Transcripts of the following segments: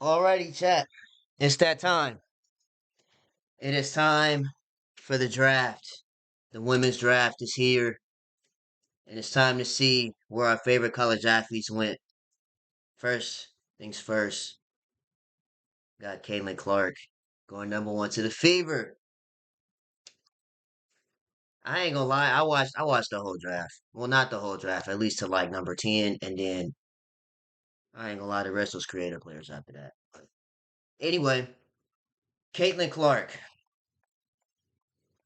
Alrighty, chat. It's that time. It is time for the draft. The women's draft is here, and it's time to see where our favorite college athletes went. First things first, got Caitlin Clark going #1 to the Fever. I ain't gonna lie, I watched the whole draft. Well, not the whole draft, at least to like number 10, and then I ain't gonna lie, the rest was creative players after that. But anyway, Caitlin Clark.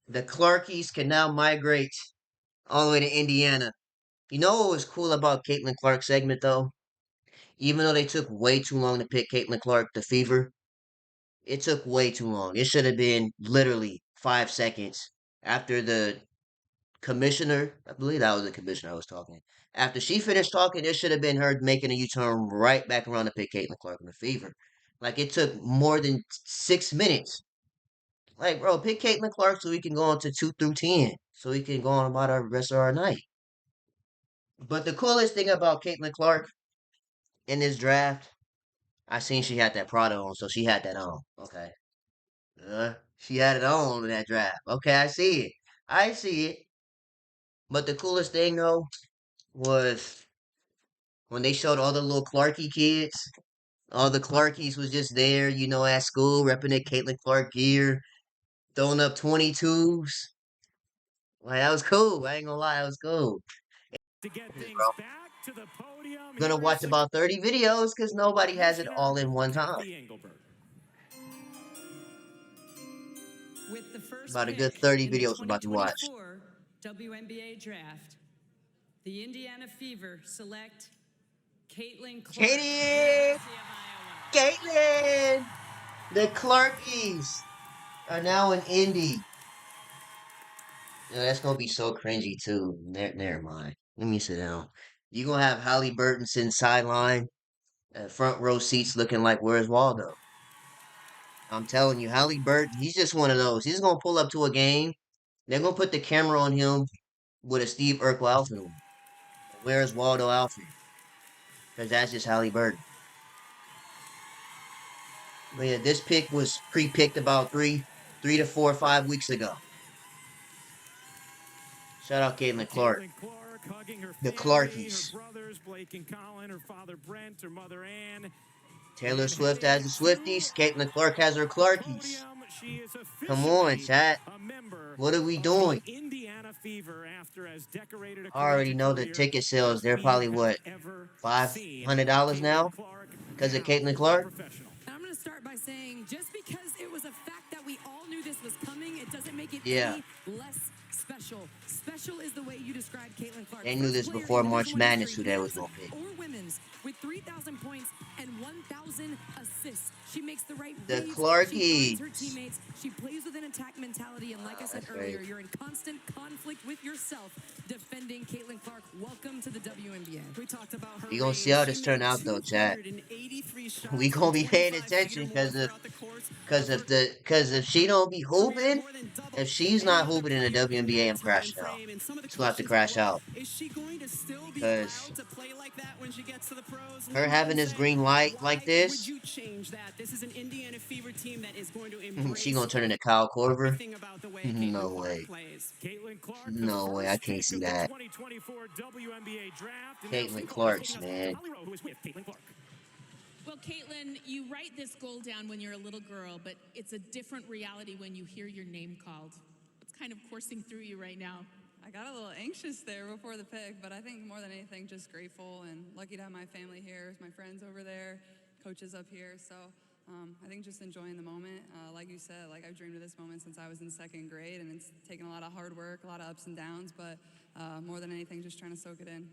The Clarkies can now migrate all the way to Indiana. You know what was cool about Caitlin Clark's segment though? Even though they took way too long to pick Caitlin Clark, the Fever, it took way too long. It should have been literally 5 seconds after the commissioner. I believe that was the commissioner I was talking. After she finished talking, it should have been her making a U-turn right back around to pick Caitlin Clark in the Fever. Like it took more than 6 minutes. Like, bro, pick Caitlin Clark so we can go on to 2 through 10, so we can go on about our rest of our night. But the coolest thing about Caitlin Clark in this draft, I seen she had that Prada on, so she had that on. Okay. She had it on in that draft. Okay, I see it. I see it. But the coolest thing though was when they showed all the little Clarky kids. All the Clarkies was just there, at school, repping their Caitlin Clark gear, throwing up 22s. Like, that was cool. I ain't gonna lie, that was cool. To get things Bro. back to the podium, I'm gonna watch about 30 videos because nobody has it all in one time. With the first About a good pick 30 in the videos I'm about to watch. 2024 WNBA draft, the Indiana Fever select Caitlin Clark, Katie! University of Iowa. Caitlin! The Clarkies are now in Indy. That's gonna be so cringy too. Never mind. Let me sit down. You gonna have Holly Burton sitting sideline, front row seats, looking like where's Waldo? I'm telling you, Holly Burton, he's just one of those. He's gonna pull up to a game. They're gonna put the camera on him with a Steve Urkel outfit on. Where's Waldo outfit? Because that's just Holly Burton. But yeah, this pick was pre-picked about 3 to 4 or 5 weeks ago. Shout out Caitlin Clark. Caitlin Clark hugging her The family, her Clarkies. brothers Blake and Colin, her father Brent, her mother Ann. Taylor And Swift heading has the to Swifties. Caitlin Clark has her the Clarkies. podium, she is Come on, officially chat. a member What are we of the doing? Indiana Fever after as decorated a I already collegiate know the career ticket sales. as They're we probably have what, ever seen. $500 Caitlin now Clark, because of now Caitlin a Clark. professional. I'm going to start by saying just because it was a fact that we all knew this was coming, it doesn't make it Yeah, any less special. Special is the way you describe Caitlin Clark. they knew First this player before in Division March I Madness history, who they was men's gonna pick. or women's, with 3,000 points and 1,000 assists. She makes the right The reads. She finds her Clarkies. teammates. She plays with an attack mentality. And like I said That's earlier, great. you're in constant conflict with yourself defending Caitlin Clark. Welcome to the WNBA. We talked about her We gonna see range. how She this turn made out though, chat. 283 We shots from gonna be paying 25 feet or attention more because throughout the course of her if she don't be career, hooping, more than double if she's any not other hooping in the player in WNBA, that I'm time crashing out. frame. And some of the She's gonna have to questions are, crash well, out is she going to still be because allowed to play like that when she gets to the pros? And her you might having this say, green light like why would this, you change that? This is an Indiana Fever team that is going to she embrace gonna turn into Kyle Korver. everything about the way Caitlin No Clark way. plays. Caitlin Clark, the No way. I first can't pick see of the that. 2024 WNBA draft. And now Caitlin Steve Ball is Clark's, taking us to man. Holly Rowe, who is with Caitlin Clark. Well, Caitlin, you write this goal down when you're a little girl, but it's a different reality when you hear your name called. What's kind of coursing through you right now? I got a little anxious there before the pick, but I think more than anything, just grateful and lucky to have my family here, my friends over there, coaches up here. So I think just enjoying the moment. Like you said, like I've dreamed of this moment since I was in second grade, and it's taken a lot of hard work, a lot of ups and downs, but more than anything, just trying to soak it in.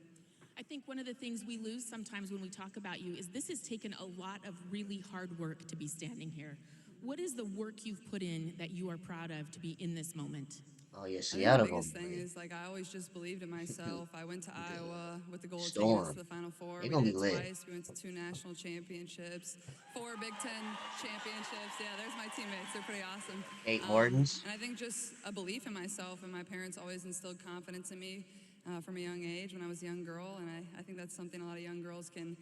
I think one of the things we lose sometimes when we talk about you is this has taken a lot of really hard work to be standing here. What is the work you've put in that you are proud of to be in this moment? Oh yeah, I think the Seattle biggest gonna thing win. is like I always just believed in myself. I went to Iowa with the goal of taking us to Storm. the Final Four. They We gonna did be it lit. twice. We went to 2 national championships, 4 Big Ten championships. Yeah, there's my teammates. They're pretty awesome. 8 Hardens. And I think just a belief in myself, and my parents always instilled confidence in me. from a young age when I was a young girl, and I think that's something a lot of young girls can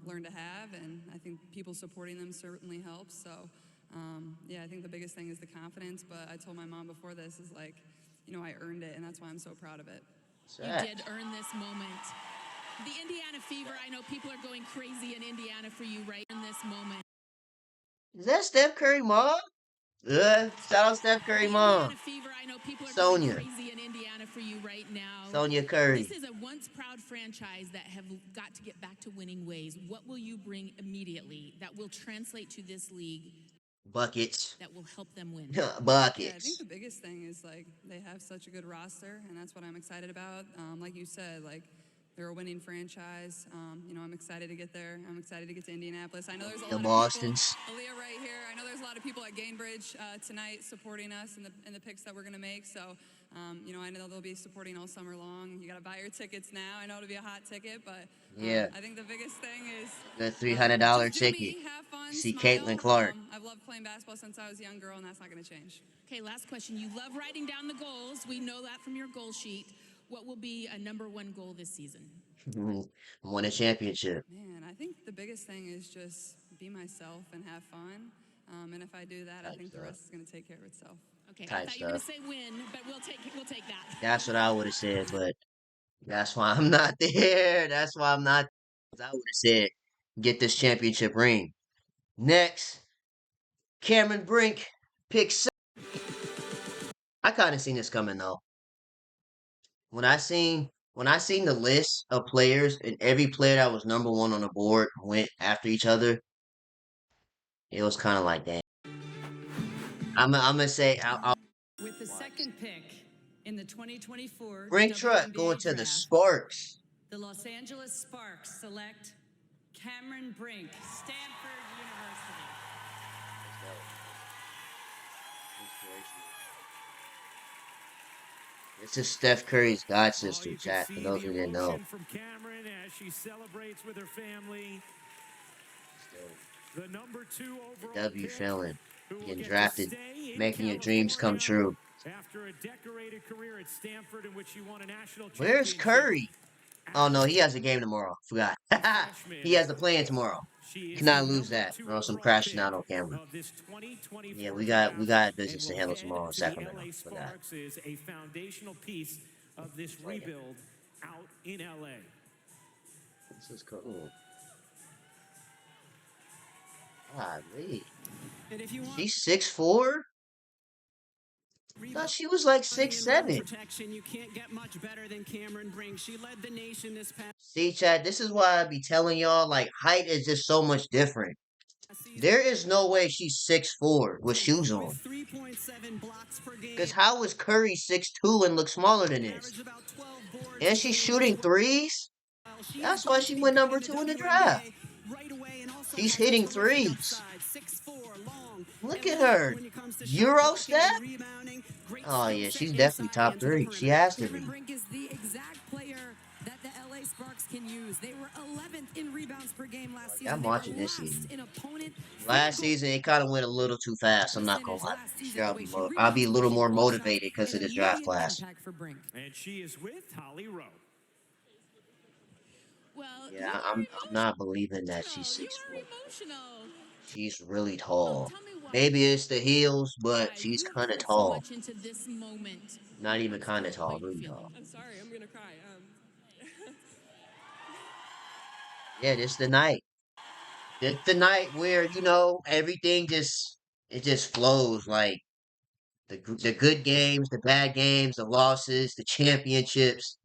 learn to have, and I think people supporting them certainly helps. So, yeah, I think the biggest thing is the confidence, but I told my mom before this is like, you know, I earned it, and that's why I'm so proud of it. You did earn this moment. The Indiana Fever, I know people are going crazy in Indiana for you right in this moment. Is that Steph Curry mom? Shout out Steph Curry The mom. Indiana Fever, I know people are going Sonia. crazy in Indiana for you right now. Sonia This Curry. is a once proud franchise that have got to get back to winning ways. What will you bring immediately that will translate to this league Buckets. that will help them win? Yeah, I think Buckets. the biggest thing is like they have such a good roster, and that's what I'm excited about. Like you said, like they're a winning franchise. You know, I'm excited to get there. I'm excited to get to Indianapolis. I know there's a The lot of people. Bostons. Aaliyah right here. I know there's a lot of people at Gainbridge tonight supporting us in the picks that we're gonna make. So, you know, I know they'll be supporting all summer long. You gotta buy your tickets now. I know it'll be a hot ticket, but Yeah. I think the biggest thing is Good $300 just do ticket. me, have fun, See smile. Caitlin Clark. I've loved playing basketball since I was a young girl, and that's not gonna change. Okay, last question. You love writing down the goals. We know that from your goal sheet. What will be a #1 goal this season? Won a championship. Man, I think the biggest thing is just be myself and have fun. And if I do that, I Type think the stuff. rest is going to take care of itself. Okay, I Type thought you were going to stuff. say win, but we'll take that. That's what I would have said, but that's why I'm not there. That's why I'm not. I would have said, get this championship ring. Next, Cameron Brink picks. I kind of seen this coming though. When I seen the list of players and every player that was #1 on the board went after each other, it was kind of like that. I'm gonna say I'll With the second pick in the 2024 Brink Truck going WNBA to the draft, Sparks. the Los Angeles Sparks select Cameron Brink, Stanford University. This is Steph Curry's god Oh, sister, you can chat. For see those the who didn't know. emotion from Cameron as she celebrates with her family. The #2 The overall W pick, feeling. who will Getting get to drafted, stay in making your dreams come California true. after a decorated career at Stanford in which she won a national Where's championship. Curry? Oh no, he has a game tomorrow. Forgot. He has a plan tomorrow. She is the Cannot lose that, #2 or else I'm overall crashing pick out on camera. of this 2024 Yeah, we draft got and business to will handle head tomorrow in to the Sacramento. LA Forgot. Sparks is a foundational piece of this rebuild out in LA. This is cool. Golly. And if you want She's 6'4"? Thought she was like rebounding and rim 6'7". protection, you can't get much better than Cameron Brink. She led the nation this past See, Chad, this is why I be telling y'all, like, height is just so much different. season There is no way she's 6'4" with shoes on. with 3.7 blocks per Because game. how is Curry 6'2" and look smaller than this? Averaged about 12 boards And a she's game as shooting threes? well. She is That's why going she to be went good number in the 2 in the draft. WNBA right away, and also She's has a hitting terrific threes. upside. 6'4", long, Look and at quick her. when it comes to shot Euro blocking step? and rebounding. Great Oh, skill yeah, set she's definitely inside top and to the 3. She perimeter. has to Cameron be. Brink is the exact player that the LA Sparks can use. They were 11th in rebounds per game last Yeah, season. I'm They watching were this last season. in opponent Last field goal season, it kind of went a little too fast. I'm not gonna percentage lie. last This season. year, The way she I'll be rebounds, a the way little she more blocks shots, motivated because an of this draft immediate class. impact for Brink. And she is with Holly Rowe. Well, Yeah, you I'm are not believing that she's emotional. You are 6'4". emotional. She's really Oh, tall. tell me Maybe it's the heels, but why. she's You have kind of poured so tall. much into this moment. Not even kind of How tall, are you really feeling? tall. I'm sorry, I'm gonna cry. Yeah, this the night. This the night where everything just flows. Like the good games, the bad games, the losses, the championships,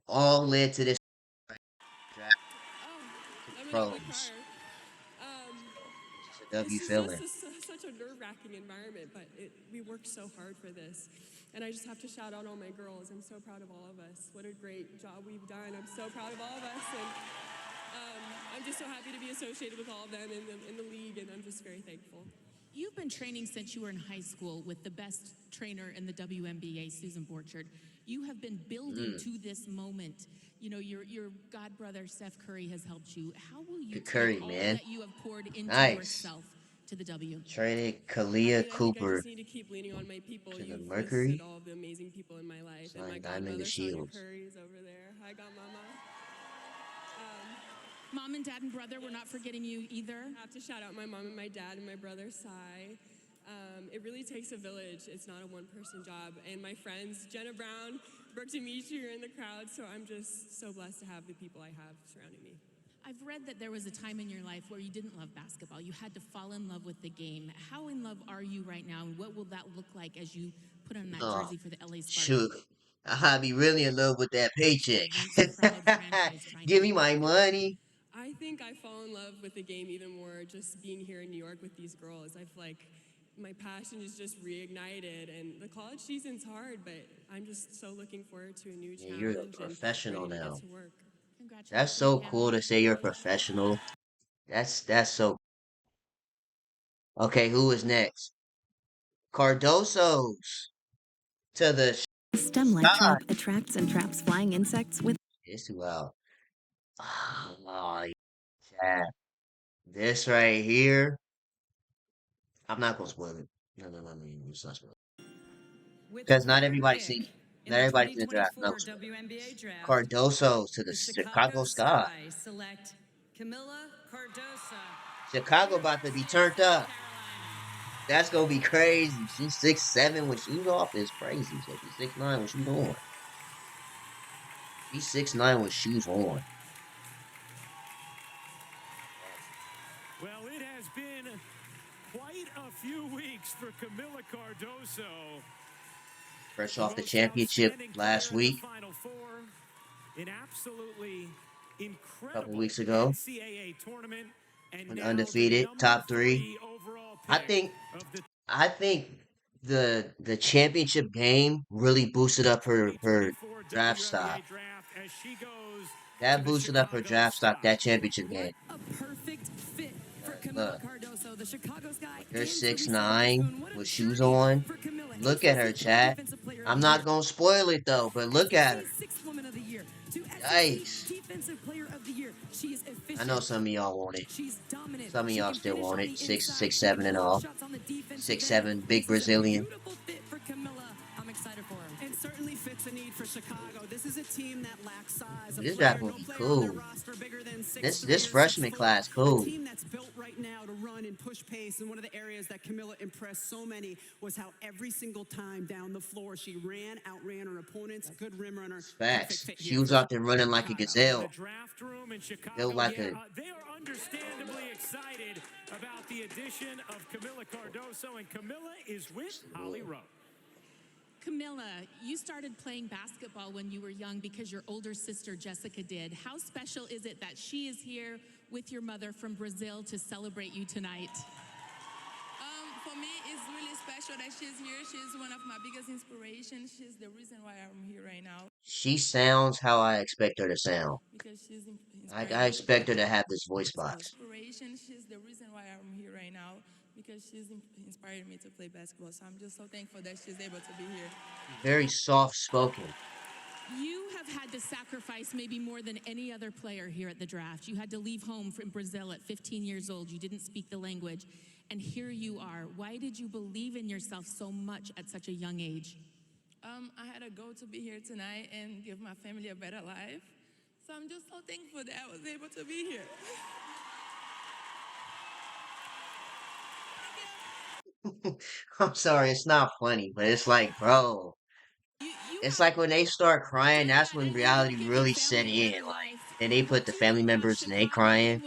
all led to this draft to the I'm an ugly pros. crier. Um, It's just a W This is feeling. such a nerve-wracking environment, but we worked so hard for this. And I just have to shout out all my girls. I'm so proud of all of us. What a great job we've done. I'm so proud of all of us. And I'm just so happy to be associated with all of them in the league, and I'm just very thankful. You've been training since you were in high school with the best trainer in the WNBA, Susan Borchard. You have been building to this moment. You know, your god brother, Steph Curry, has helped you. How will you Good take Curry, all man. that you have poured into Nice. yourself to the W. Traded I Kalia mean, I think I Cooper just need to keep leaning on my people. to the You've listed Mercury. all of the amazing people in my life, and my Signed Diamond the godmother, Sonia Shields. Curry, is over there. Hi, godmama. Mom and dad and brother, we're not forgetting you either. I have to shout out my mom and my dad and my brother, Cy. It really takes a village. It's not a one-person job. And my friends, Jenna Brown, Brooke Dimitri, are in the crowd, so I'm just so blessed to have the people I have surrounding me. I've read that there was a time in your life where you didn't love basketball. You had to fall in love with the game. How in love are you right now, and what will that look like as you put on that Oh, jersey for the LA Sparks? shoot. I'll be really in love with that paycheck. A once-proud franchise trying Give to me make my money. I think I fall in love with the game even more just being here in New York with these girls. I feel like my passion is just reignited, and the college season's hard, but I'm just so looking forward to a new Yeah, you're a challenge and professional ready to get now. to work. Congratulations That's so again. cool to say you're a professional. That's so. Okay, who is next? Cardoso's to the Stem-like sky. trap attracts and traps flying insects with It's too loud. Oh, yeah. This right here. I'm not gonna spoil it. No. It's not spoil it. With the Because not third everybody's seen pick it. in Not the everybody's seen the draft. I'm not 2024 gonna spoil it. WNBA draft, Cardoso to the the Chicago Chicago Sky. Sky select Camilla Cardoso Chicago from about to be Charlotte, turned North up. Carolina. That's gonna be crazy. She's 6'7" with shoes off. Is crazy. So she's 6'9" with shoes on. She's 6'9" with shoes on. Well, it has been quite a few weeks for Camilla Cardoso. Fresh The off the most championship outstanding last player in the week, Final Four. An absolutely a couple incredible weeks ago, NCAA tournament, and an now the undefeated number top three. 3 overall I pick think of the I think the championship game really boosted up her 2024 draft stock. WNBA draft as she goes to That the boosted up her Chicago draft stock. Sky. That championship What game. a perfect fit for 'Cause Camilla look, Cardoso, the Chicago Sky, you're and for Reese 6'9" What a with shoes journey on. for Camilla. Look at her, HBCU chat. Defensive Player of I'm the Year, not gonna spoil it though, but look at her. SEC Sixth Woman of the Year, to SEC Yikes! Defensive Player of the Year. She is I know efficient. some of y'all want it. She's dominant. Some of She y'all can still finish want on it. the Six, inside. six, She can seven, and block all. shots on the defensive Six, end. seven, big This is a Brazilian. beautiful fit for Camilla. I'm excited for her. And certainly fits a need for Chicago. This is a team that lacks size. A This player, draft will no be player on their cool. roster bigger than 6'3" This or 6 freshman foot. class A cool. team that's built right now to run and push pace. And one of the areas that Camilla impressed so many was how every single time down the floor she outran her opponents. Good rim runner. Perfect Facts. fit She here was for out there running like a Chicago. In the gazelle. draft room in Chicago, Built like a they are understandably excited about the addition of Camilla Cardoso, and Camilla is with Holly Rowe. Camilla, you started playing basketball when you were young because your older sister Jessica did. How special is it that she is here with your mother from Brazil to celebrate you tonight? For me, it's really special that she's here. She's one of my biggest inspirations. She's the reason why I'm here right now She sounds how I expect her to sound. because she's Like inspired I me to expect her play to have this voice basketball. box. Inspiration. She's the reason why I'm here right now because she's inspired me to play basketball. So I'm just so thankful that she's able to be here. Very soft spoken. You have had to sacrifice maybe more than any other player here at the draft. You had to leave home from Brazil at 15 years old. You didn't speak the language. And here you are. Why did you believe in yourself so much at such a young age? I had a goal to be here tonight and give my family a better life. So I'm just so thankful that I was able to be here. I'm sorry, it's not funny, but it's like, bro, it's like when they start crying, that's when reality really set in. Like, and they put the family members and they crying.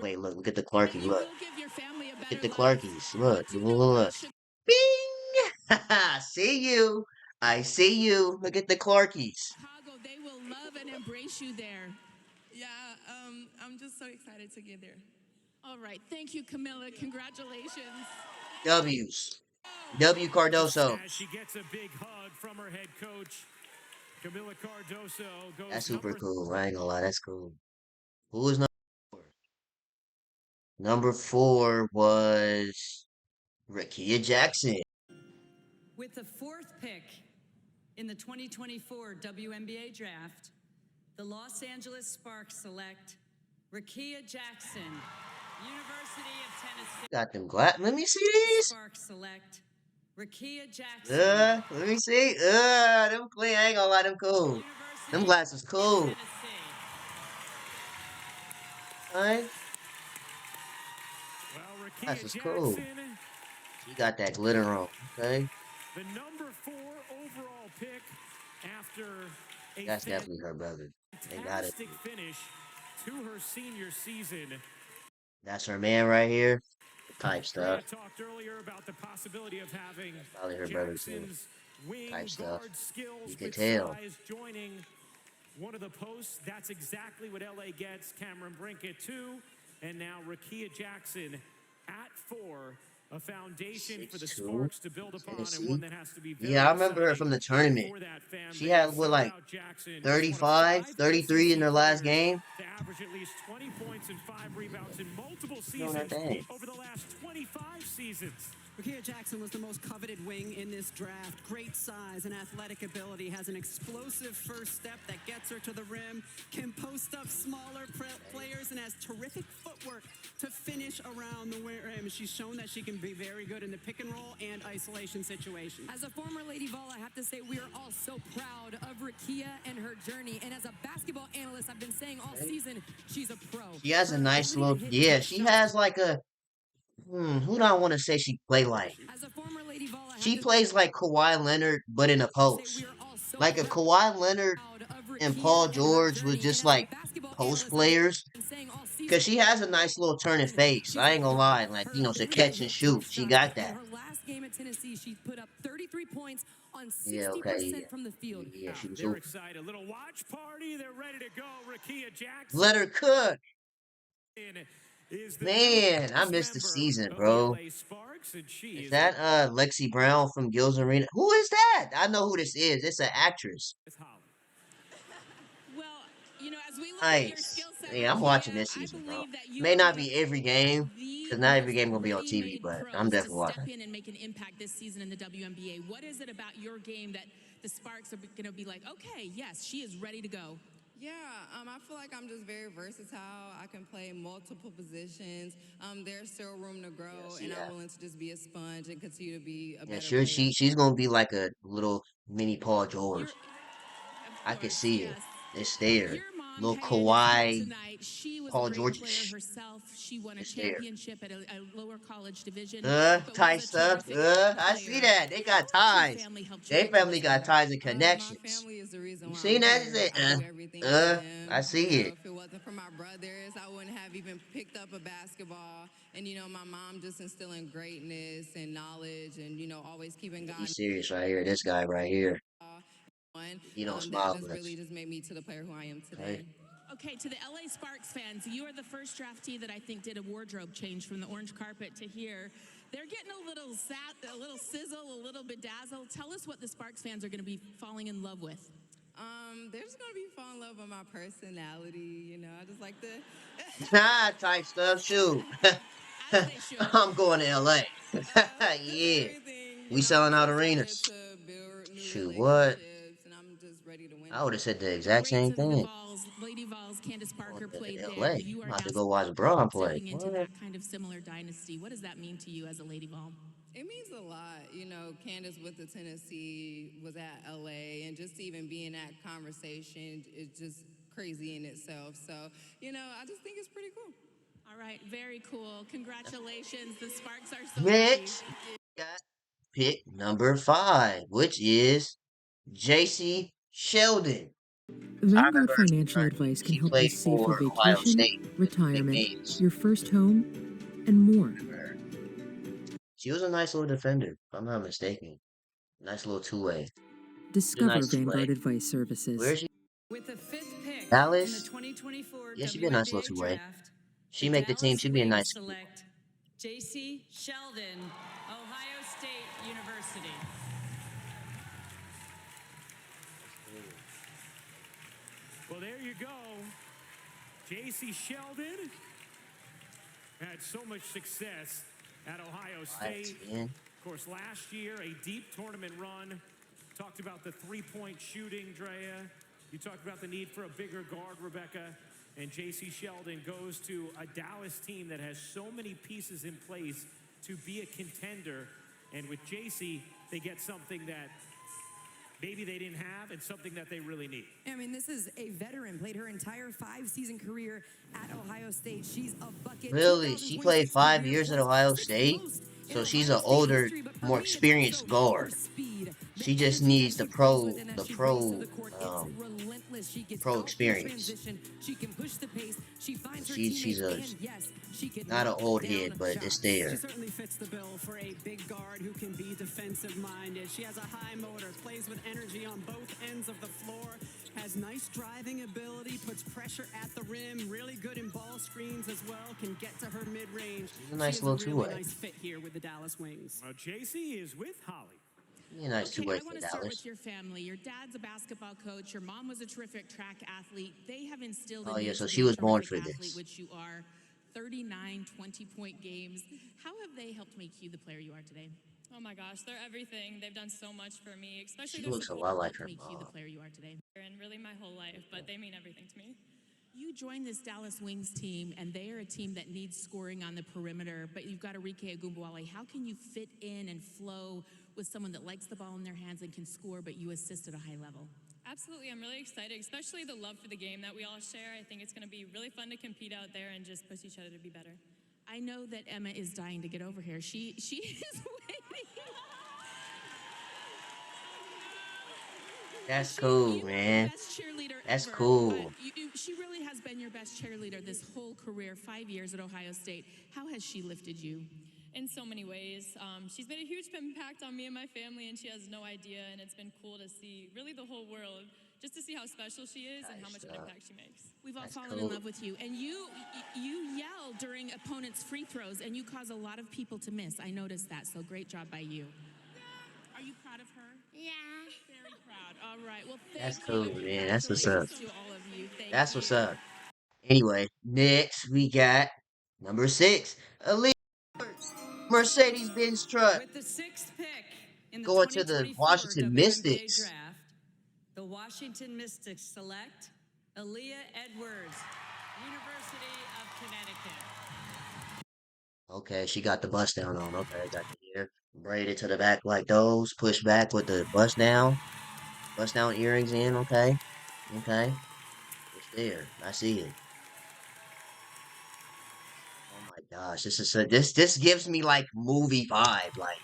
Wait, look at the Clarky, look. Look at the Clarkies, look. Bing! See you. I see you. Look at the Clarkies. Chicago, they will love and embrace you there. Yeah, I'm just so excited to get there. All right. Thank you, Camilla. Congratulations. W's. W Cardoso. As she gets a big hug from her head coach, Camilla Cardoso goes That's super number cool. I ain't gonna lie, that's cool. Who was number 4? Number 4 was Rakia Jackson. With the fourth pick in the 2024 WNBA draft, the Los Angeles Sparks select Rakia Jackson, University of Tennessee. Got them glass. Let me see these. Sparks select Rakia Jackson. Let me see. Them clean. I ain't gonna lie, them cool. Them University glasses of cool. Tennessee. Alright, Well, Rakia glasses cool. Jackson, She got that glitter on. Okay, the number 4 overall pick after a that's definitely her brother. They got it. fantastic finish to her senior season. That's her man right here. Type Drea stuff. talked earlier about the possibility of having That's probably her brother too. Jackson's wing Type stuff. guard skills You could with tell. size joining one of the posts. That's exactly what LA gets. Cameron Brink at 2, and now Rakia Jackson at 4. A foundation for the 6'2", Sparks to build upon, and Tennessee. one that has to be very Yeah, I remember her from the tournament. for that fan She base. had what, like Shout out Jackson, just one of 35, 5 33 in SEC her last players game. to average at least 20 points and 5 rebounds in multiple Doing her seasons thing. over the last 25 seasons. Rakia Jackson was the most coveted wing in this draft. Great size and athletic ability. Has an explosive first step that gets her to the rim. Can post up smaller players and has terrific footwork to finish around the rim. She's shown that she can be very good in the pick and roll and isolation situations. As a former Lady Vol, I have to say we are all so proud of Rakia and her journey. And as a basketball analyst, I've been saying all season, she's a pro. She has a Her nice ability little. to hit Yeah, tough she shots. has like a. Who do I want to say she play like? As a former Lady Vol, I have She to plays like Kawhi Leonard, but in a say post. we are all so Like a proud Kawhi Leonard of and Rakia Paul and her George was journey. just And as a like basketball post analyst, I've players. been saying all season, Cause she has a nice little turning face. she's I a ain't gonna pro. lie. Like, Her to ability catch to and hit shoot. tough She shots. got In that. her last game at Tennessee, she put up 33 points on 60% Yeah, okay. from the field. Yeah, she was They're hooping. excited. Little watch party. They're ready to go. Rakia Jackson Let her cook. is the Man, I newest missed the member season, of the bro. LA Sparks, and she Is is that Lexi Brown from Gills Arena? Who is that? I know who this is. It's an actress. with Holland. Well, you know, as we look at your Nice. skill set, Yeah, I'm Rakia, watching this I season, bro. believe that you May are not one of be every game, the because not every most game gonna be on TV, ready-made but I'm pros to definitely watching. step in and make an impact this season in the WNBA. What is it about your game that the Sparks are going to be like, okay, yes, she is ready to go? Yeah, I feel like I'm just very versatile. I can play multiple positions. There's still room to grow, and Yeah. I'm willing to just be a sponge and continue to be a Yeah, better sure. player. She's gonna be like a little mini Paul George. Of I can course, see it. yes. It's there. Your mom, Little Paige, is here Kawhi, tonight. She was a Paul great George. player herself. She won a It's there. championship at a lower college division, but Tight was a stuff. terrific I see player. that. They got How has your ties. family helped you They get to family this got point? ties and My connections. family is the reason You why seen I'm that? here. Is it? I do everything for them. I see You know, it. if it wasn't for my brothers, I wouldn't have even picked up a basketball. And you know, my mom just instilling greatness and knowledge, and you know, always keeping God He's serious right here. This guy right here. on. He don't That smile just much. really just made me to the player who I am today. Right? Okay, to the LA Sparks fans, you are the first draftee that I think did a wardrobe change from the orange carpet to here. They're getting a little sizzle, a little bedazzle. Tell us what the Sparks fans are going to be falling in love with. They're just gonna be fall in love with my personality. You know, I just like to. Type stuff. Shoot. As they should. I'm going to LA. Just Yeah. everything. We You know, selling I'm out just arenas. excited to build new Shoot, what? relationships, and I'm just ready to win. I would have said the The exact greats same of the thing. Vols, Lady Vols, Candace Parker Going played to there. LA. You I'm are about now to go watch Braun play. stepping into What? that kind of similar dynasty. What does that mean to you as a Lady Vol? It means a lot. You know, Candace with the Tennessee was at LA, and just to even be in that conversation is just crazy in itself. So, you know, I just think it's pretty cool. All right, very cool. Congratulations. The Sparks are so lucky. Next, got pick number 5, which is JC Sheldon. I Vanguard remember her from Financial tournament. Advice can She help you played save for for Ohio vacation, State. Big retirement, games. your first home, and more. Remember her. She was a nice little defender, if I'm not mistaken. Nice little two-way. Discover Nice Vanguard two-way. Advice Services. Where is she? With the 5th pick in the Dallas? 2024 Yeah, she'd be a nice little WNBA two-way. draft, She the make the team. Dallas She'd be a Wings nice. select J.C. Sheldon, Ohio State University. Well, there you go. J.C. Sheldon had so much success at Ohio State. Yeah. Of course, last year, a deep tournament run. Talked about the three-point shooting, Drea. You talked about the need for a bigger guard, Rebecca. And J.C. Sheldon goes to a Dallas team that has so many pieces in place to be a contender. And with J.C., they get something that maybe they didn't have and something that they really need. I mean, this is a veteran, played her entire 5-season career at Ohio State. She's a bucket. Really? She played 5 years at Ohio State? So she's an older, more experienced guard. She just needs the pro experience. She's a not an old head, but it's there. She certainly fits the bill for a big guard who can be defensive minded. She has a high motor, plays with energy on both ends of the floor, has nice driving ability, puts pressure at the rim, really good in ball screens as well, can get to her mid range. She's a nice little two-way. Nice fit here with the Dallas Wings. JC is with Holly. Be a nice two-way I for want to start Dallas. with your family. Your dad's a basketball coach. Your mom was a terrific track athlete. They have instilled in Oh, you yeah, so to she be a was born terrific for athlete, this. which you are. 39 20-point games. How have they helped make you the player you are today? Oh my gosh, they're everything. They've done so much for me, especially She their looks a support lot like her Make you the mom. player you are today. and really my whole life, but they mean everything to me. You joined this Dallas Wings team, and they are a team that needs scoring on the perimeter, but you've got Arike Ogunbowale. How can you fit in and flow with someone that likes the ball in their hands and can score, but you assist at a high level? Absolutely, I'm really excited, especially the love for the game that we all share. I think it's going to be really fun to compete out there and just push each other to be better. I know that Emma is dying to get over here. She is waiting. That's cool, man. Best cheerleader That's ever, cool. but she really has been your best cheerleader this whole career, 5 years at Ohio State. How has she lifted you? In so many ways. She's been a huge impact on me and my family, and she has no idea, and it's been cool to see really the whole world, just to see how special she is and how much of an impact she makes. We've all That's fallen in cool. love with you, and you yell during opponents' free throws, and you cause a lot of people to miss. I noticed that, so great job by you. Are you proud of her? Yeah. Very proud. All right. Well, thank That's you. cool, and man. That's what's up. congratulations to all of you. Thank That's you. what's up. Anyway, next we got number 6, Elite Mercedes-Benz truck With the 6th pick in the going to the 2024 Washington WNBA Mystics. draft, the Washington Mystics select Aaliyah Edwards, University of Connecticut. Okay, she got the bust down on. Okay, I got the ear braided to the back like those. Push back with the bust down. Bust down earrings in. Okay, okay. It's there. I see it. Oh my gosh, this gives me like movie vibe. Like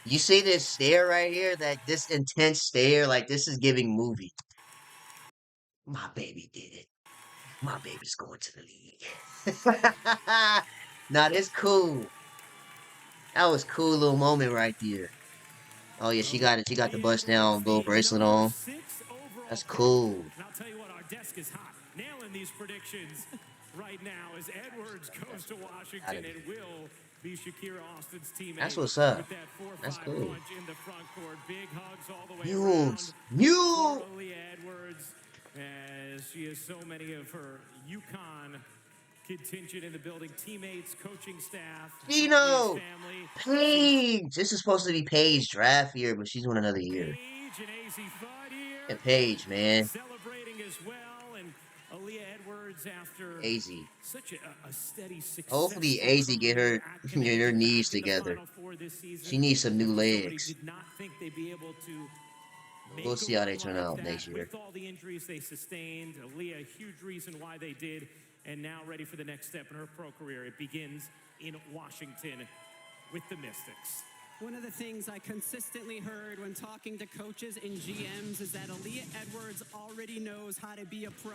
you see this stare right here, that this intense stare, like this is giving movie. My baby did it. My baby's going to the league. Nah, that's cool. That was cool little moment right there. Oh yeah, she got it. She got the bust down little bracelet Number on. 6 overall That's pick. cool. And I'll tell you what, our desk is hot. Nailing these predictions right now as Edwards goes to Washington and will be Shakira Austin's teammate. That's what's up. With that 4-5 That's cool. punch in the front court. Big hugs all the way Mules. around. Mule. For Aaliyah Edwards, as she has so many of her UConn contingent in the building, teammates, coaching staff, Dino. family. Paige. This is supposed to be Paige draft year, but she's on another year. Paige and AZ Fudd here. And Paige, man. Celebrating as well, and Aaliyah Edwards after AZ. such a steady success. Hopefully AZ get her knees together. She needs some new legs. Did not think they'd be able to We'll see how they turn out next year. With all the injuries they sustained, Aaliyah, a huge reason why they did, and now ready for the next step in her pro career. It begins in Washington with the Mystics. One of the things I consistently heard when talking to coaches and GMs is that Aaliyah Edwards already knows how to be a pro.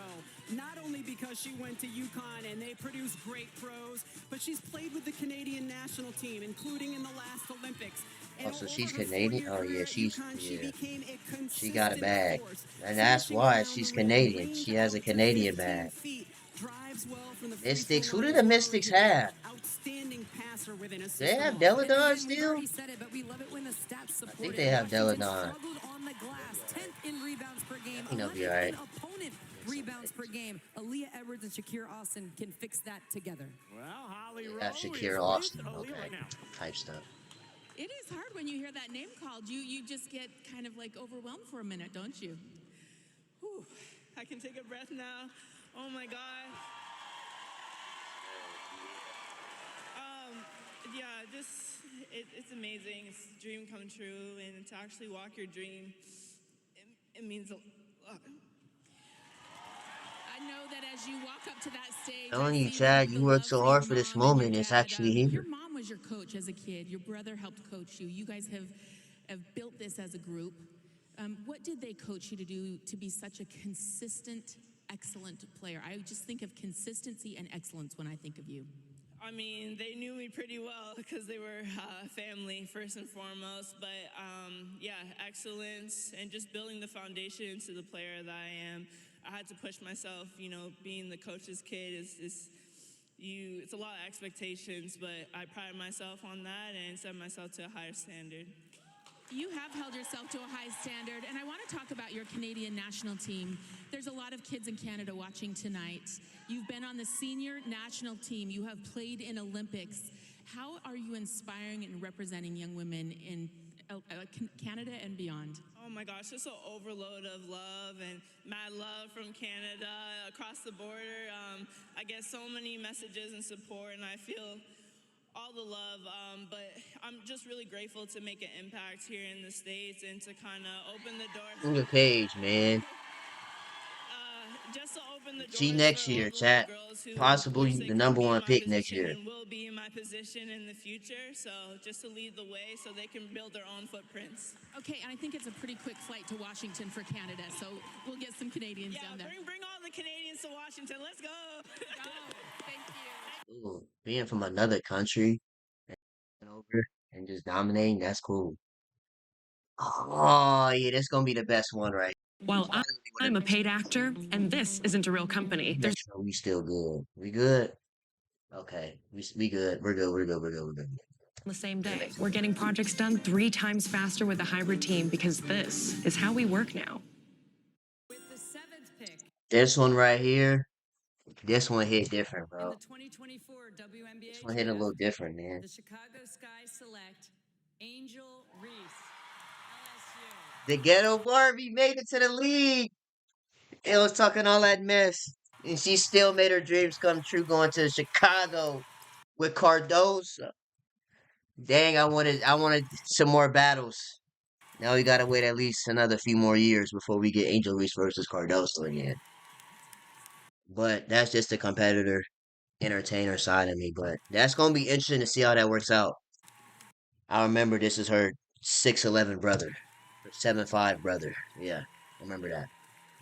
Not only because she went to UConn and they produce great pros, but she's played with the Canadian national team, including in the last Olympics. Oh, so she's Canadian? Oh, yeah, she's, yeah. She got a consistent bag. force, And that's why finishing she's around the rim, Canadian. range She has a out to Canadian 15 bag. feet, drives well from the free Mystics. throw Who line did the as well, Mystics and can have? outstanding passer with an assist. They have from offense. Deladon We've still? already said it, but we love it when the stats support I think it. they have Washington Deladon. struggled on the glass, 10th in rebounds per game, I think they'll be 11th all right. in opponent rebounds per game. Aaliyah Edwards and Shakira Austin can fix that together. Well, Holly Have Rowe Shakira is Austin. with Aaliyah Okay. right now. Type stuff. It is hard when you hear that name called. You just get kind of like overwhelmed for a minute, don't you? Whew, I can take a breath now. Oh my God. Yeah, just it's amazing. It's a dream come true, and to actually walk your dream, it means a lot. I know that as you walk up to that stage, I Telling you, see Chad, the you worked love so for your hard for this mom and your moment. It's dad. actually Your here. mom was your coach as a kid. Your brother helped coach you. You guys have built this as a group. What did they coach you to do to be such a consistent, excellent player? I just think of consistency and excellence when I think of you. I mean, they knew me pretty well because they were family first and foremost. But yeah, excellence and just building the foundation into the player that I am. I had to push myself. You know, being the coach's kid is it's a lot of expectations, but I pride myself on that and set myself to a higher standard. You have held yourself to a high standard, and I want to talk about your Canadian national team. There's a lot of kids in Canada watching tonight. You've been on the senior national team. You have played in Olympics. How are you inspiring and representing young women in Canada and beyond? Oh my gosh, just an overload of love and mad love from Canada across the border. I get so many messages and support, and I feel all the love, but I'm just really grateful to make an impact here in the States and to kind of open the door. On your page, man. Just to open the See doors for next all year, the little chat. girls who Possibly wish they the could number be in one my pick next position year. and will be in my position in the future. So just to lead the way so they can build their own footprints. Okay, and I think it's a pretty quick flight to Washington for Canada, so we'll get some Canadians down there. Bring all the Canadians to Washington. Let's go. Go. Thank you. Ooh, being from another country and over and just dominating, that's cool. Oh, yeah, that's gonna be the best one, right? While I'm a paid actor, and this isn't a real company, there's Make sure we still good. We good? Okay, we good. We're good. We're good. We're good. We're good. the same day. We're getting projects done 3 times faster with a hybrid team because this is how we work now. With the 7th pick This one right here, this one hit different, in bro. the 2024 This WNBA one hit a little draft, different, man. the Chicago Sky select Angel Reese, LSU. The ghetto Barbie made it to the league. It was talking all that mess, and she still made her dreams come true going to Chicago with Cardoso. Dang, I wanted some more battles. Now we gotta wait at least another few more years before we get Angel Reese versus Cardoso again. But that's just the competitor, entertainer side of me. But that's gonna be interesting to see how that works out. I remember this is her 6'11" brother, her 7'5" brother. Yeah, I remember that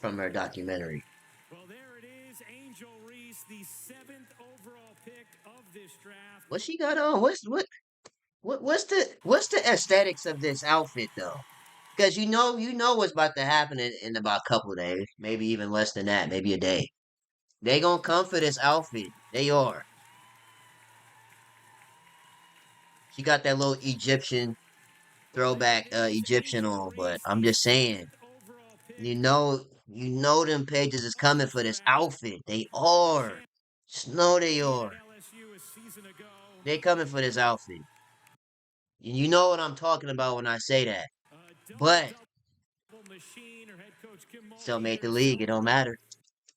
from her documentary. Well, there it is, Angel Reese, the 7th overall pick of this draft. What she got on? What's the aesthetics of this outfit though? Because you know what's about to happen in about a couple of days, maybe even less than that, maybe a day. They gonna come for this outfit. They are. She got that little Egyptian Well, there it throwback is, Egyptian Angel on, but Reese, I'm the just saying, 7th overall pick you know them pages is of coming this for this draft. outfit. They are. Just know they Champion are. at LSU a season ago. They coming for this outfit. And you know what I'm talking about when I say that. But Double machine, her head coach Kim still Mulkey made the league. It herself. don't matter.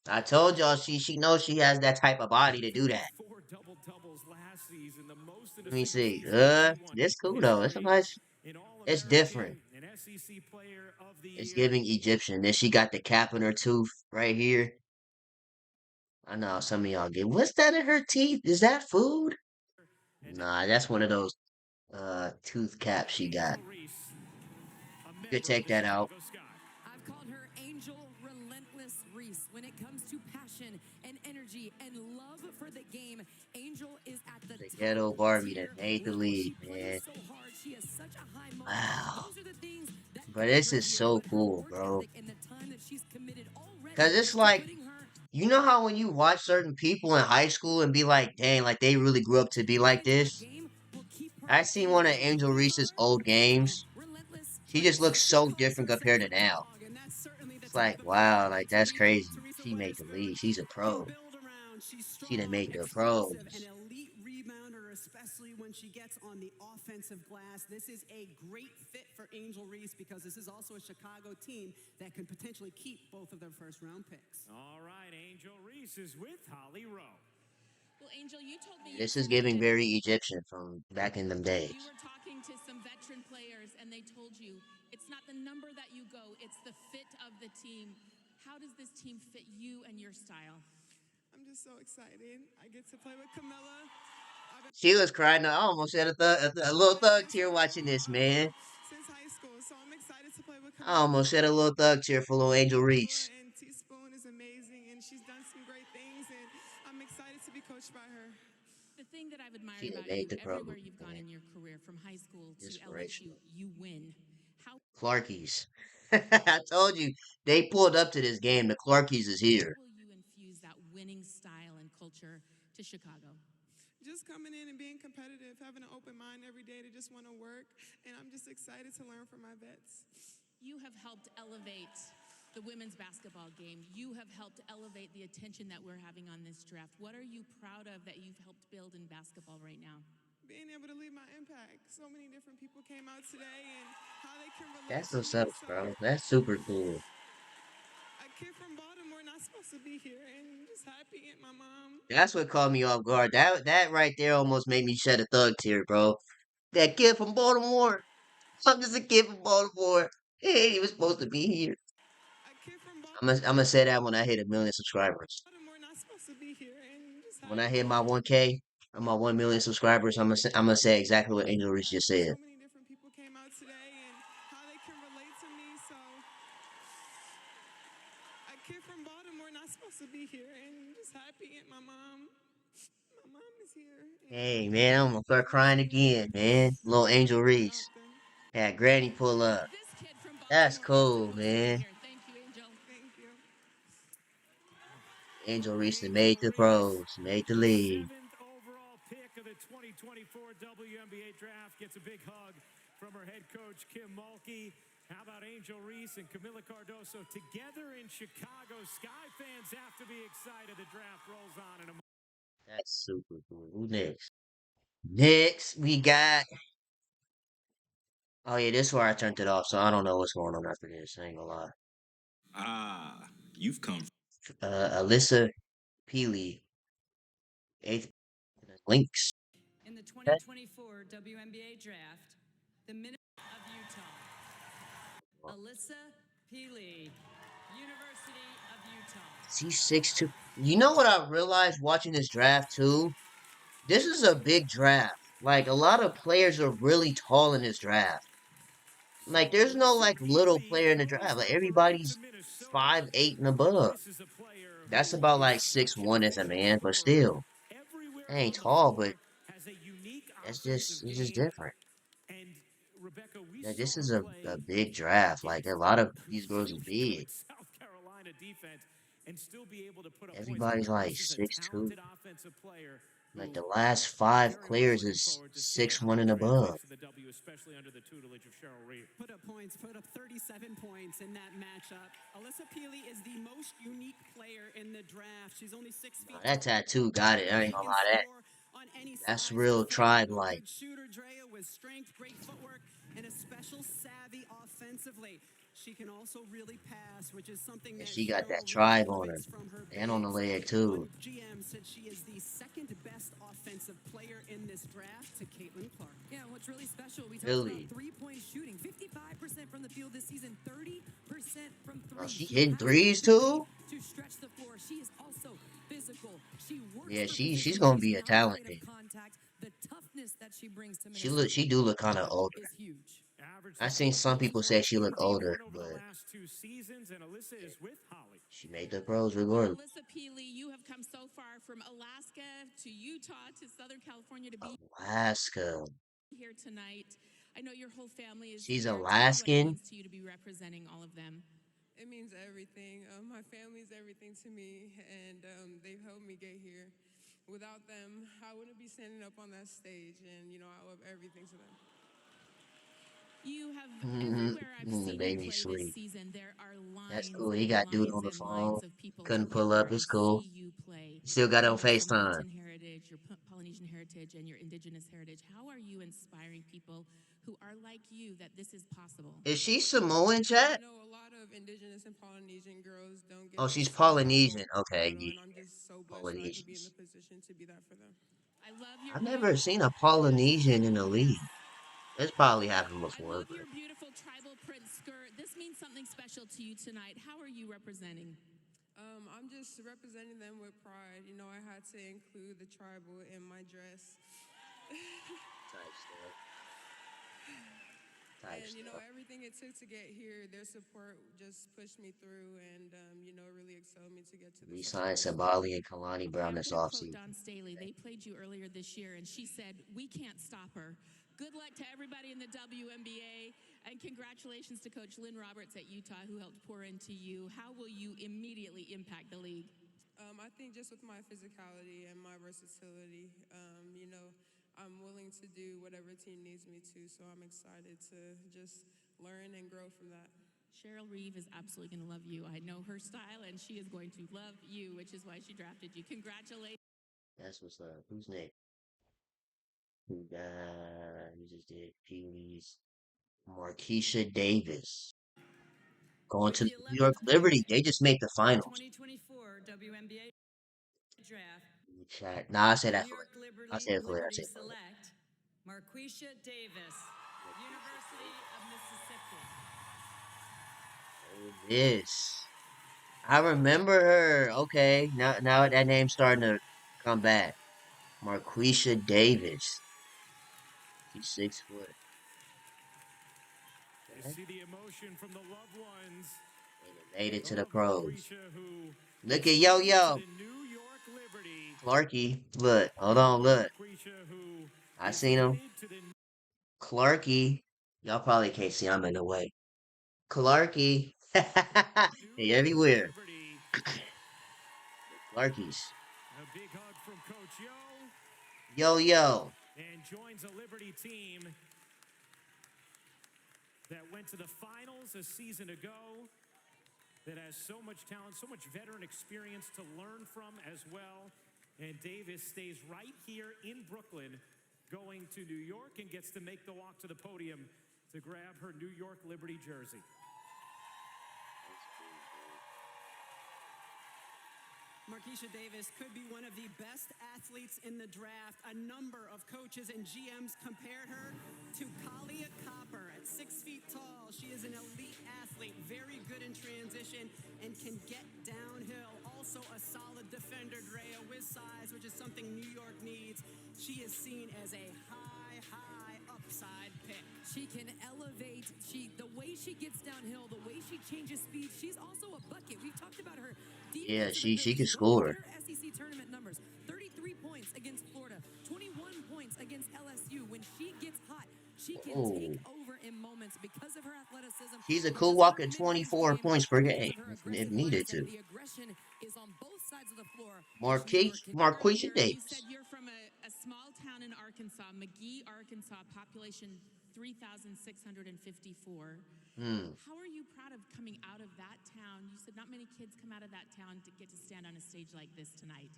I told y'all she knows she has that type of body to do that. 4 double-doubles last season, the most in a Let me single see. season in D1 This cool though. It's a history. nice. An It's All-American different. and SEC Player of the It's Year. giving Egyptian. Then she got the cap in her tooth right here. I know some of y'all get. What's that in her teeth? Is that food? And Nah, that's one of those tooth caps she got. Angel Reese, a You could member of take the that out. Chicago Sky. I've called her Angel Relentless Reese. When it comes to passion and energy and love for the game, Angel is at the The top ghetto of the Barbie that tier made the level. She league, plays man. so hard. She has such a high motor. Wow. Those are the things that But get this her is here. so But her cool, work bro. ethic and the time that she's committed already Cause it's to like, putting her you know how when you watch certain people in high school and be like, dang, like they really grew up to be like into the this? game will keep her I seen in one the of game. Angel Here we Reese's are, old Angel games. Relentless She just Reese. looks She so calls different herself compared to a now. dog, and that's certainly the It's type like, of player wow, like to that's me that crazy. Teresa She made the Weatherspoon league. She's a can pro. build around. She's She done strong, made the explosive, an pros. elite rebounder, especially when she gets on the offensive glass. This is a great fit for Angel Reese because this is also a Chicago team that could potentially keep both of their first-round picks. All right, Angel Reese is with Holly Rowe. Well, Angel, you told me This is giving very Egyptian from back in them days. you were talking to some veteran players and they told you it's not the number that you go, it's the fit of the team. How does this team fit you and your style? I'm just so excited. I get to play with Camilla. She was crying. I almost had a little thug tear watching this, man. Since high school, so I'm excited to play with I Camilla. almost had a little thug tear for little Angel Reese. And Teaspoon is amazing, and she's done some great things, and I'm excited to be coached by her. The thing that I've admired She about made you the pro, everywhere you've gone man. in your career, from high school to LSU, Inspirational. you win. How Clarkies. I told you they pulled up to this game. The Clarkies is here. will you infuse that winning style and culture to Chicago? Just coming in and being competitive, having an open mind every day to just want to work, and I'm just excited to learn from my vets. You have helped elevate the women's basketball game. You have helped elevate the attention that we're having on this draft. What are you proud of that you've helped build in basketball right now? Being able to leave my impact. So many different people came out today, and how they can relate That's to what's me. up, So bro. That's super cool. a kid from Baltimore not supposed to be here, and just happy, and my mom. That's what caught me off guard. That right there almost made me shed a thug tear, bro. That kid from Baltimore. I'm just a kid from Baltimore. He ain't even supposed to be here. A kid from I'm gonna say that when I hit 1 million subscribers. Baltimore not supposed to be here, and just When I happy. hit my 1K, I'm my 1 million subscribers. I'm gonna say exactly what Angel Reese just said. So many different people came out today, and how they can relate to me. So a kid from Baltimore not supposed to be here, and just happy, and my mom. My mom is here. Hey man, I'm gonna start crying again, man. Little Angel Reese. Had Granny pull up. This kid from That's Baltimore is cool, supposed to be man. here. Thank you, Angel. Thank you. Angel Reese done Angel made the Reese, pros, made the the league. 7th overall pick of the 2024 WNBA draft, gets a big hug from her head coach, Kim Mulkey. How about Angel Reese and Camila Cardoso together in Chicago? Sky fans have to be excited. The draft rolls on in a moment. That's super cool. Who next? Next, we got. Oh yeah, this is where I turned it off, so I don't know what's going on after this. I ain't gonna lie. Ah, you've come. Alyssa Peely, eighth links. In the 2024 WNBA draft, the Minnesota of Utah, Alyssa Peely, University of Utah. She's 6'2". You know what I realized watching this draft too? This is a big draft. Like a lot of players are really tall in this draft. Like there's no Alyssa like little Peely player in the goes draft. Like number 8 to everybody's Minnesota. 5'8" and above. This is a player That's who about is like such an 6'1" as a efficient man, but scorer still, everywhere I ain't on the tall, but floor, has a unique that's offensive just it's just game. different. And Rebecca, we Yeah, saw this her is a play big draft. Like against a lot of these girls are really big. good South Carolina defense and still be able to put up points. Everybody's like This is a 6'2". talented offensive player Like who the last I'm 5 very much players looking is forward to seeing how 6'1" that and above. translates to the W, especially under the tutelage of Cheryl Reeve. Put up points, put up 37 points in that matchup. Alyssa Peely is the most unique player in the draft. She's only 6 feet Nah, that tattoo got it. I ain't She gonna can lie. score on any That's size real floor. tribe A like. good shooter, Drea, with strength, great footwork, and a special savvy offensively. She can also really pass, which is something And that she got Cheryl that really tribe on her. elevates from her And on the bigs. leg too. One GM said she is the second best offensive player in this draft to Caitlin Clark. Yeah, what's really special, we talked Really? about three-point shooting. 55% from the field this season, 30% from three. Oh, she She hitting has the threes ability too? to stretch the floor. She is also physical. She works Yeah, for she's position. gonna She's be a not afraid talent of then. contact. The toughness that she brings to She do look kind of older. is huge. Averaged I a seen some 14 people scoring say she look season, older, one over the but last 2 seasons, and Alyssa is with Holly. she made the pros regardless. Alyssa Peely, you have come so far from Alaska to Utah to Southern California to be Alaska. here tonight. I know your whole family is She's here. Tell me what it Alaskan. means to you to be representing all of them. It means everything. My family's everything to me, and they've helped me get here. Without them, I wouldn't be standing up on that stage, and I owe everything to them. You have Mm-hmm. everywhere I've The seen you baby play sleep. this season, there are That's lines cool. He and got dude on lines the and phone. lines of people Couldn't who get pull here up. to It's cool. see you play. He still got it on Your FaceTime. Mountain heritage, your Polynesian heritage and your indigenous heritage. How are you inspiring people who are like you that this is possible? Is she Samoan, chat? You know, a lot of indigenous and Polynesian girls don't get Oh, to she's see that Polynesian. full Okay, potential, yeah, and I'm just so blessed that I could be in the Polynesians. position to be that for them. I love your I've never beautiful seen a Polynesian in the league. It's probably happened I before, love but your beautiful tribal print skirt. This means something special to you tonight. How are you representing? I'm just representing them with pride. You know, I had to include the tribal in my dress. type stuff. And, you know, everything it took to get here, their support just pushed me through and, you know, really excelled me to get to this Re-signed success. Sabali and Kalani Okay, Brown I'm this going to quote offseason. Dawn Staley. They played you earlier this year, and she said, "We can't stop her." Good luck to everybody in the WNBA, and congratulations to Coach Lynn Roberts at Utah, who helped pour into you. How will you immediately impact the league? I think just with my physicality and my versatility, you know, I'm willing to do whatever team needs me to, so I'm excited to just learn and grow from that. Cheryl Reeve is absolutely going to love you. I know her style, and she is going to love you, which is why she drafted you. Congratulations. That's what's up. Who's next? Who just did Pee-wee's Markeisha Davis. Going With to the the New York 11th Liberty. pick They just made the in the finals. 2024 WNBA draft, Chat. Nah, I say the that New for York later. I say it for later. I say Liberty it for later. select Marquisha Davis, University of Mississippi. This. I remember her. Okay. Now that name's starting to come back. Marquisha Davis. She's 6 foot. You Okay. see the emotion from the loved ones And it made it to the of pros. Marquisha, who Look is at Yo headed to Yo. the New York Liberty. Clarky. Look. Hold on. Look. Marquisha, who I is seen him. headed to the Clarky. Y'all probably can't see. I'm in the way. Clarky. He New York everywhere. Liberty. Clarkies. A big hug from Coach Yo. Yo Yo. And joins a Liberty team that went to the finals a season ago, that has so much talent, so much veteran experience to learn from as well. And Davis stays right here in Brooklyn, going to New York, and gets to make the walk to the podium to grab her New York Liberty jersey. Marquisha Davis could be one of the best athletes in the draft. A number of coaches and GMs compared her to Kalia Copper. At 6 feet tall, she is an elite athlete, very good in transition, and can get downhill. Also a solid defender, Drea, with size, which is something New York needs. She is seen as a high upside pick. She can elevate. The way she gets downhill, the way she changes speed, she's also a bucket. We've talked about her Yeah, defensive she ability. can Go look score. at her SEC tournament numbers. 33 points against Florida, 21 points against LSU. When she gets hot, she can take Oh. over in moments because of her athleticism. She's a and cool just her walking mid-range 24 game, points per because game of her if aggressive needed mindset. to. The aggression is on both sides of the floor. If New York can Marquisha Earlier, you said Davis. you're from a small town in Arkansas, McGee, Arkansas, population 3,654. How are you proud of coming out of that town? You said not many kids come out of that town to get to stand on a stage like this tonight.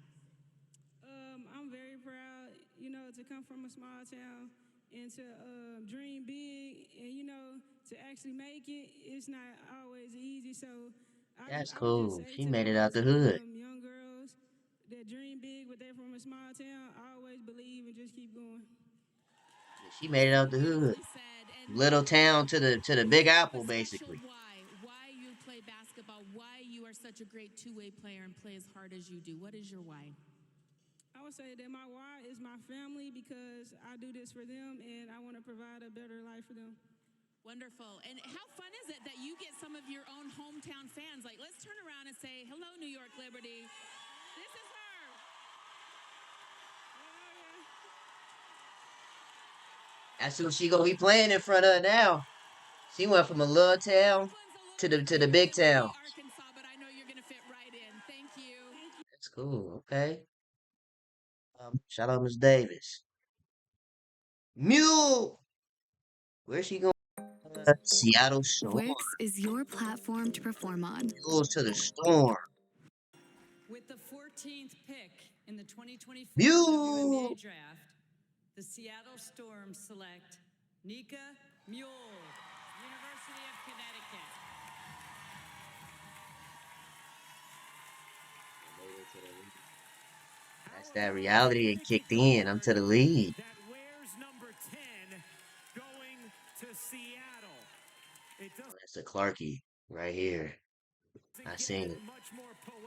I'm very proud, you know, to come from a small town and to dream big and, you know, to actually make it. It's not always easy. So That's I would just cool. say She to made it my out the hood. young girls that dream big, but they're from a small town, always believe and just keep going. She made it out the hood. Little town to the Big Apple, basically. Why you play basketball, why you are such a great two-way player and play as hard as you do. What is your why? I would say that my why is my family, because I do this for them and I want to provide a better life for them. Wonderful. And how fun is it that you get some of your own hometown fans? Like, let's turn around and say, hello, New York Liberty. This is her. That's who she gonna be playing in front of now. She went from a little town to the big town. Arkansas, but I know you're going to fit right in. Thank you. That's cool. Okay. Shout out Miss Davis. Mule. Where's she going? Seattle Storm. Wix is your platform to perform on. Mules to the storm. With the 14th pick in the 2024 Mule. WNBA draft, the Seattle Storm select Nika Mule, University of Connecticut. That's that reality and kicked in. I'm to the lead. That wears number 10 going to Seattle. Oh, that's a Clarkie right here. I seen it. Much more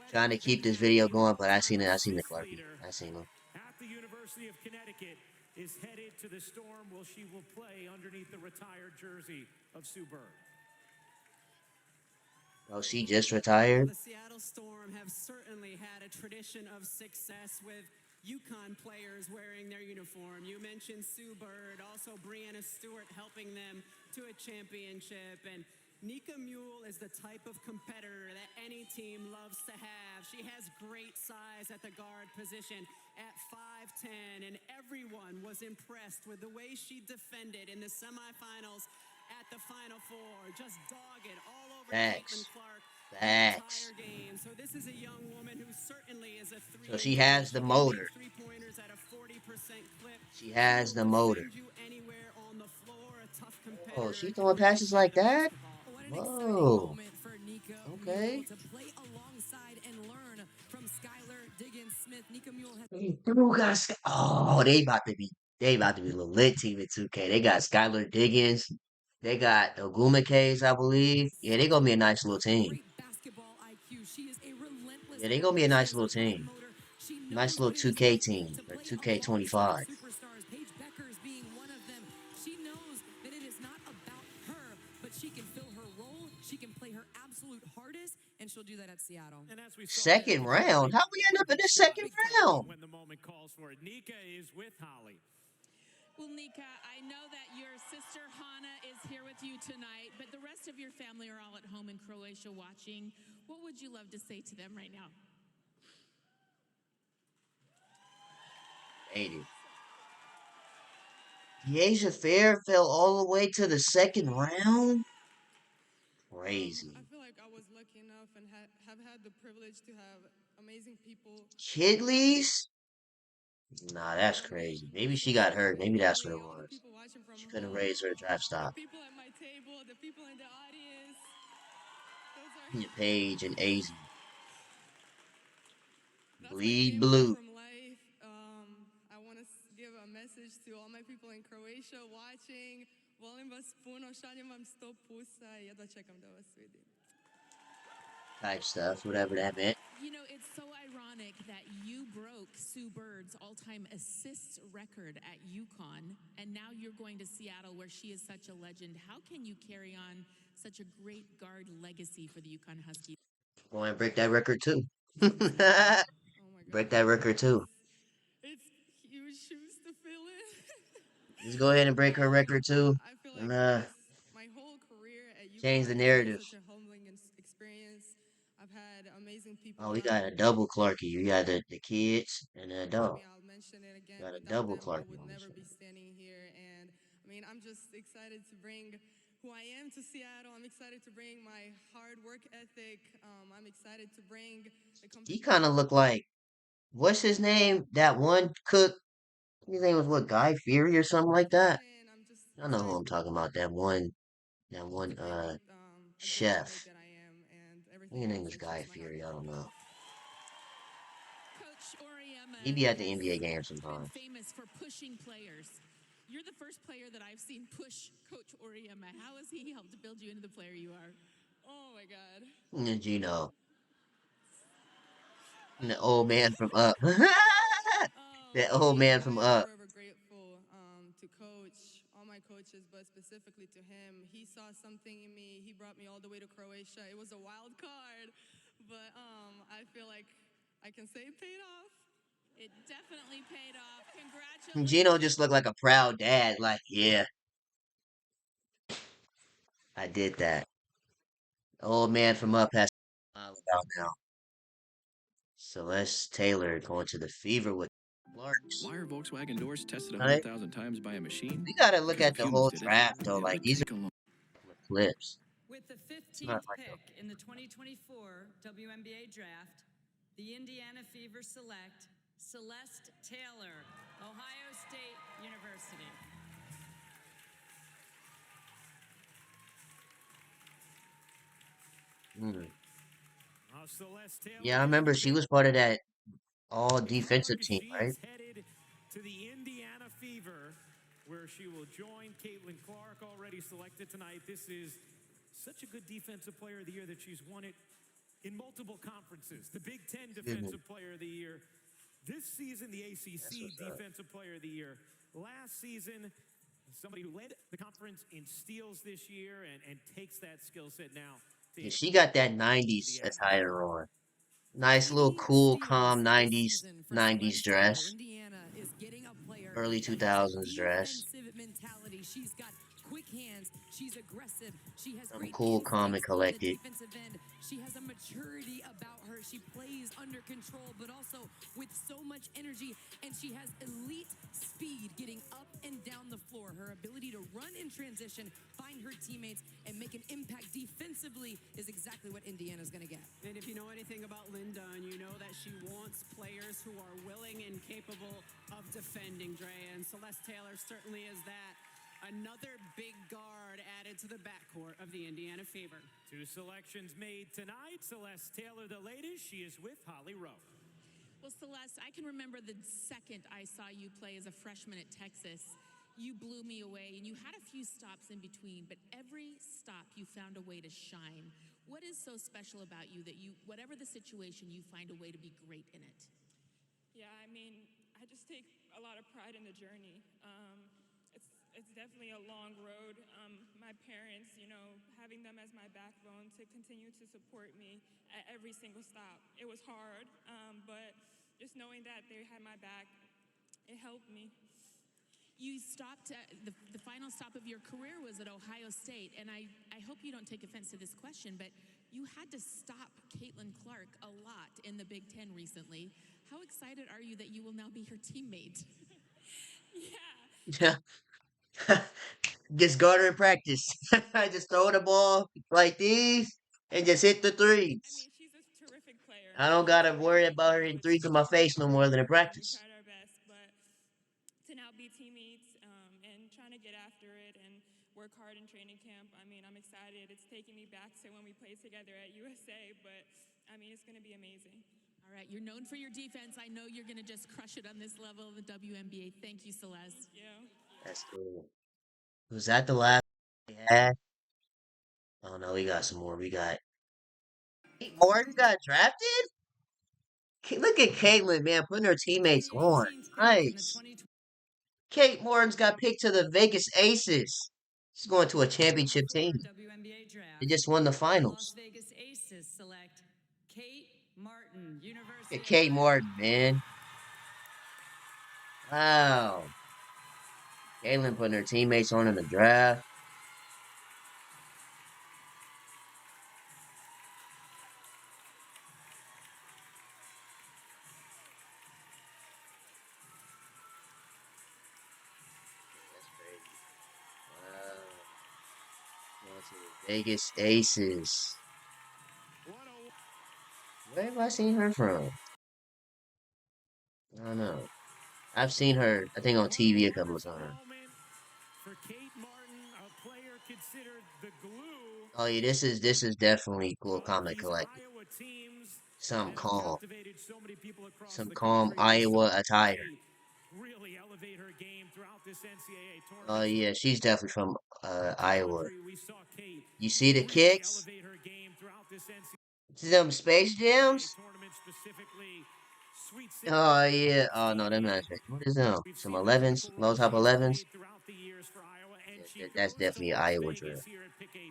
Trying to poetic than keep this that. video The going, but I all-time seen it. I seen the assist Clarkie. leader I seen him. at the University of Connecticut is headed to the Storm, where she will play underneath the retired jersey of Sue Bird. Oh, she just retired? The Seattle Storm have certainly had a tradition of success with UConn players wearing their uniform. You mentioned Sue Bird, also Brianna Stewart helping them to a championship. And Nika Mule is the type of competitor that any team loves to have. She has great size at the guard position at 5'10", and everyone was impressed with the way she defended in the semifinals at the Final Four. Just dogged all over Caitlin Clark the entire game. So this is a young woman who certainly is a three. So she has the motor. Three-pointers at a 40% clip. She has the motor. Send you anywhere on the floor. A tough competitor. Oh, she throwing passes like that? Whoa. Okay. To play alongside and learn from Skylar Diggins-Smith. Nika Mule has Oh, they about to be a little lit team at 2K. They got Skylar Diggins. They got Oguma Case, I believe. Yeah, they gonna be a nice little team. basketball IQ. She is a relentless Yeah, they gonna be a nice little team. Nice little 2K team or 2K25. superstars. Paige Beckers being one of them. She knows that it is not about her, but she can fill her role. She can play her absolute hardest, and she'll do that at Seattle. And as we Second round? How we end up in the second round? when the moment calls for it, Nika is with Holly. Well, Nika, I know that your sister Hana is here with you tonight, but the rest of your family are all at home in Croatia watching. What would you love to say to them right now? Deasia Fair fell all the way to the second round? Crazy. I feel like I was lucky enough and have had the privilege to have amazing people. Kidleys? Nah, that's crazy. Maybe she got hurt. Maybe that's what it was. She couldn't raise her draft stock. The people at my table, the people in the audience. Paige and AZ. That's Bleed blue. from life. I want to give a message to all my people in Croatia watching. Volim vas puno, šaljem vam 100 pusa I jedva čekam da vas vidim. Type stuff, whatever that meant. You know, it's so ironic that you broke Sue Bird's all-time assists record at UConn, and now you're going to Seattle where she is such a legend. How can you carry on such a great guard legacy for the UConn Huskies? Go and break that record too. Break that record too. It's huge shoes to fill in. Just go ahead and break her record too. I feel And like my whole career at UConn change the has been narrative. such a humbling experience. I've had amazing people. Oh, we got a double Clarkie. We got the kids and the adult. I'll mention it again. Got a Without double them, I Clarkie would on this never one. be standing here. And I mean, I'm just excited to bring who I am to Seattle. I'm excited to bring my hard work ethic. I'm excited to bring the He kind of looked like, what's his name? That one cook. His name was what, Guy Fieri or something like that? I know who I'm talking about. That one chef. I think his name was Guy Fieri. I don't know. Coach Auriemma He be at the has NBA games been sometimes. famous for pushing players. You're the first player that I've seen push Coach Auriemma. How has he helped to build you into the player you are? Oh my God. And Gino. And the old man from Up. That old man from Up. Forever grateful to coach, all my coaches, but specifically to him. He saw something in me. He brought me all the way to Croatia. It was a wild card, but I feel like I can say it paid off. It definitely paid off. Congratulations. Gino just looked like a proud dad. Like, yeah, I did that. The old man from Up has to smile about now. Celeste Taylor going to the Fever with Clarks. Why are Volkswagen doors tested Right. 100,000 times by a machine? We gotta look Because at if the humans whole did it, draft though. it Like would these take a are long clips. With the It's 15th not like pick in the 2024 WNBA draft, the Indiana Fever select Celeste Taylor, Ohio State University. Hmm. Celeste Yeah, Taylor I getting remember the she big was part of that all in Clark defensive as team, she right? is headed to the Indiana Fever, where she will join Caitlin Clark, already selected tonight. This is such a good defensive player of the year that she's won it in multiple conferences. The Big Ten Excuse me. Defensive Player of the Year. This season, the That's ACC what's up. Defensive Player of the Year. Last season, somebody who led the conference in steals this year and takes that skill set now to Yeah, she got that 90s Indiana. attire on. Nice little 80 cool, steals calm this 90s season for 90s Celeste Taylor. dress. Indiana is getting a player Early that has a 2000s dress. defensive mentality. She's got quick hands. She's aggressive. She has I'm great cool, calm, and instincts on the collected. defensive end. She has a maturity about her. She plays under control, but also with so much energy, and she has elite speed getting up and down the floor. Her ability to run in transition, find her teammates, and make an impact defensively is exactly what Indiana's going to get. And if you know anything about Lynn Dunn, you know that she wants players who are willing and capable of defending, Dre, and Celeste Taylor certainly is that. Another big guard added to the backcourt of the Indiana Fever. 2 selections made tonight. Celeste Taylor, the latest. She is with Holly Rowe. Well, Celeste, I can remember the second I saw you play as a freshman at Texas. You blew me away, and you had a few stops in between, but every stop you found a way to shine. What is so special about you that you, whatever the situation, you find a way to be great in it? Yeah, I mean, I just take a lot of pride in the journey. It's definitely a long road. My parents, you know, having them as my backbone to continue to support me at every single stop. It was hard, but just knowing that they had my back, it helped me. You stopped, the final stop of your career was at Ohio State, and I hope you don't take offense to this question, but you had to stop Caitlin Clark a lot in the Big Ten recently. How excited are you that you will now be her teammate? Yeah. Yeah. Just guard her in practice. Just throw the ball like these and just hit the I threes. mean, she's a terrific player. I don't She's gotta worry terrific. about You her know, hitting it's threes in my face no more than in we practice. tried our best, but to now be teammates and trying to get after it and work hard in training camp, I mean, I'm excited. It's taking me back to when we played together at USA, but I mean, it's going to be amazing. All right, you're known for your defense. I know you're going to just crush it on this level of the WNBA. Thank you, Celeste. Thank you. That's cool. Was that the last we had? Oh no, we got some more. We got Kate Morton got drafted? Look at Caitlin, man, putting her teammates on. 18th pick in the Nice. 2020 Kate Morton's got picked to the Vegas Aces. She's going to a championship team. WNBA They draft. just won the The Las finals. Vegas Aces select Kate Martin, Look University at of Kate Iowa. Morton, man. Wow. Caitlin putting her teammates on in the draft. That's crazy. Wow. Going to the Vegas Aces. Where have I seen her from? I don't know. I've seen her, I think, on What a TV a couple of wonderful times. moment for Kate Martin, a player considered the glue Oh yeah, this is definitely cool, of calm and these collected. Iowa teams Some that have calm, captivated so many people across some the calm country. We Iowa saw attire. Kate really elevate her game throughout this NCAA Oh tournament. yeah, she's definitely from The Iowa. country, we saw Kate You see the really kicks? elevate her game throughout this See them Space NCAA Jams? tournament, specifically Sweet 16. Oh yeah. Oh no, them not Space. What is them? We've Some seen the 11s, critical low role top she has 11s. played throughout the years for Iowa, and Yeah, she that's goes to definitely Las Iowa Vegas drill. here at pick 18.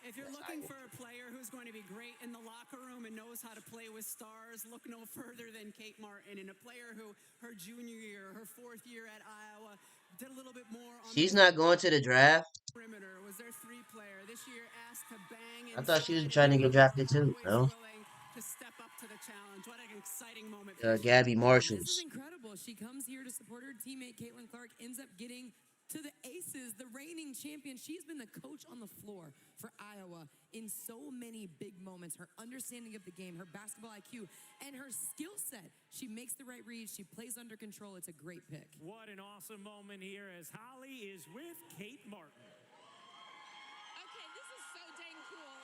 If you're That's looking Iowa. for a player who's going to be great in the locker room and knows how to play with stars, look no further than Kate Martin, and a player who her junior year, her 4th year at Iowa, did a little bit more on She's the not going to the draft. perimeter, was their 3 player. This year asked to bang I thought she was inside trying to and get was drafted too. always No. willing to step up to the challenge. What an exciting moment for this young Gabby player. This is Marshalls. incredible. She comes here to support her teammate, Caitlin Clark, ends up getting to the Aces, the reigning champion. She's been the coach on the floor for Iowa in so many big moments. Her understanding of the game, her basketball IQ, and her skill set. She makes the right reads. She plays under control. It's a great pick. What an awesome moment here as Holly is with Kate Martin. Okay, this is so dang cool.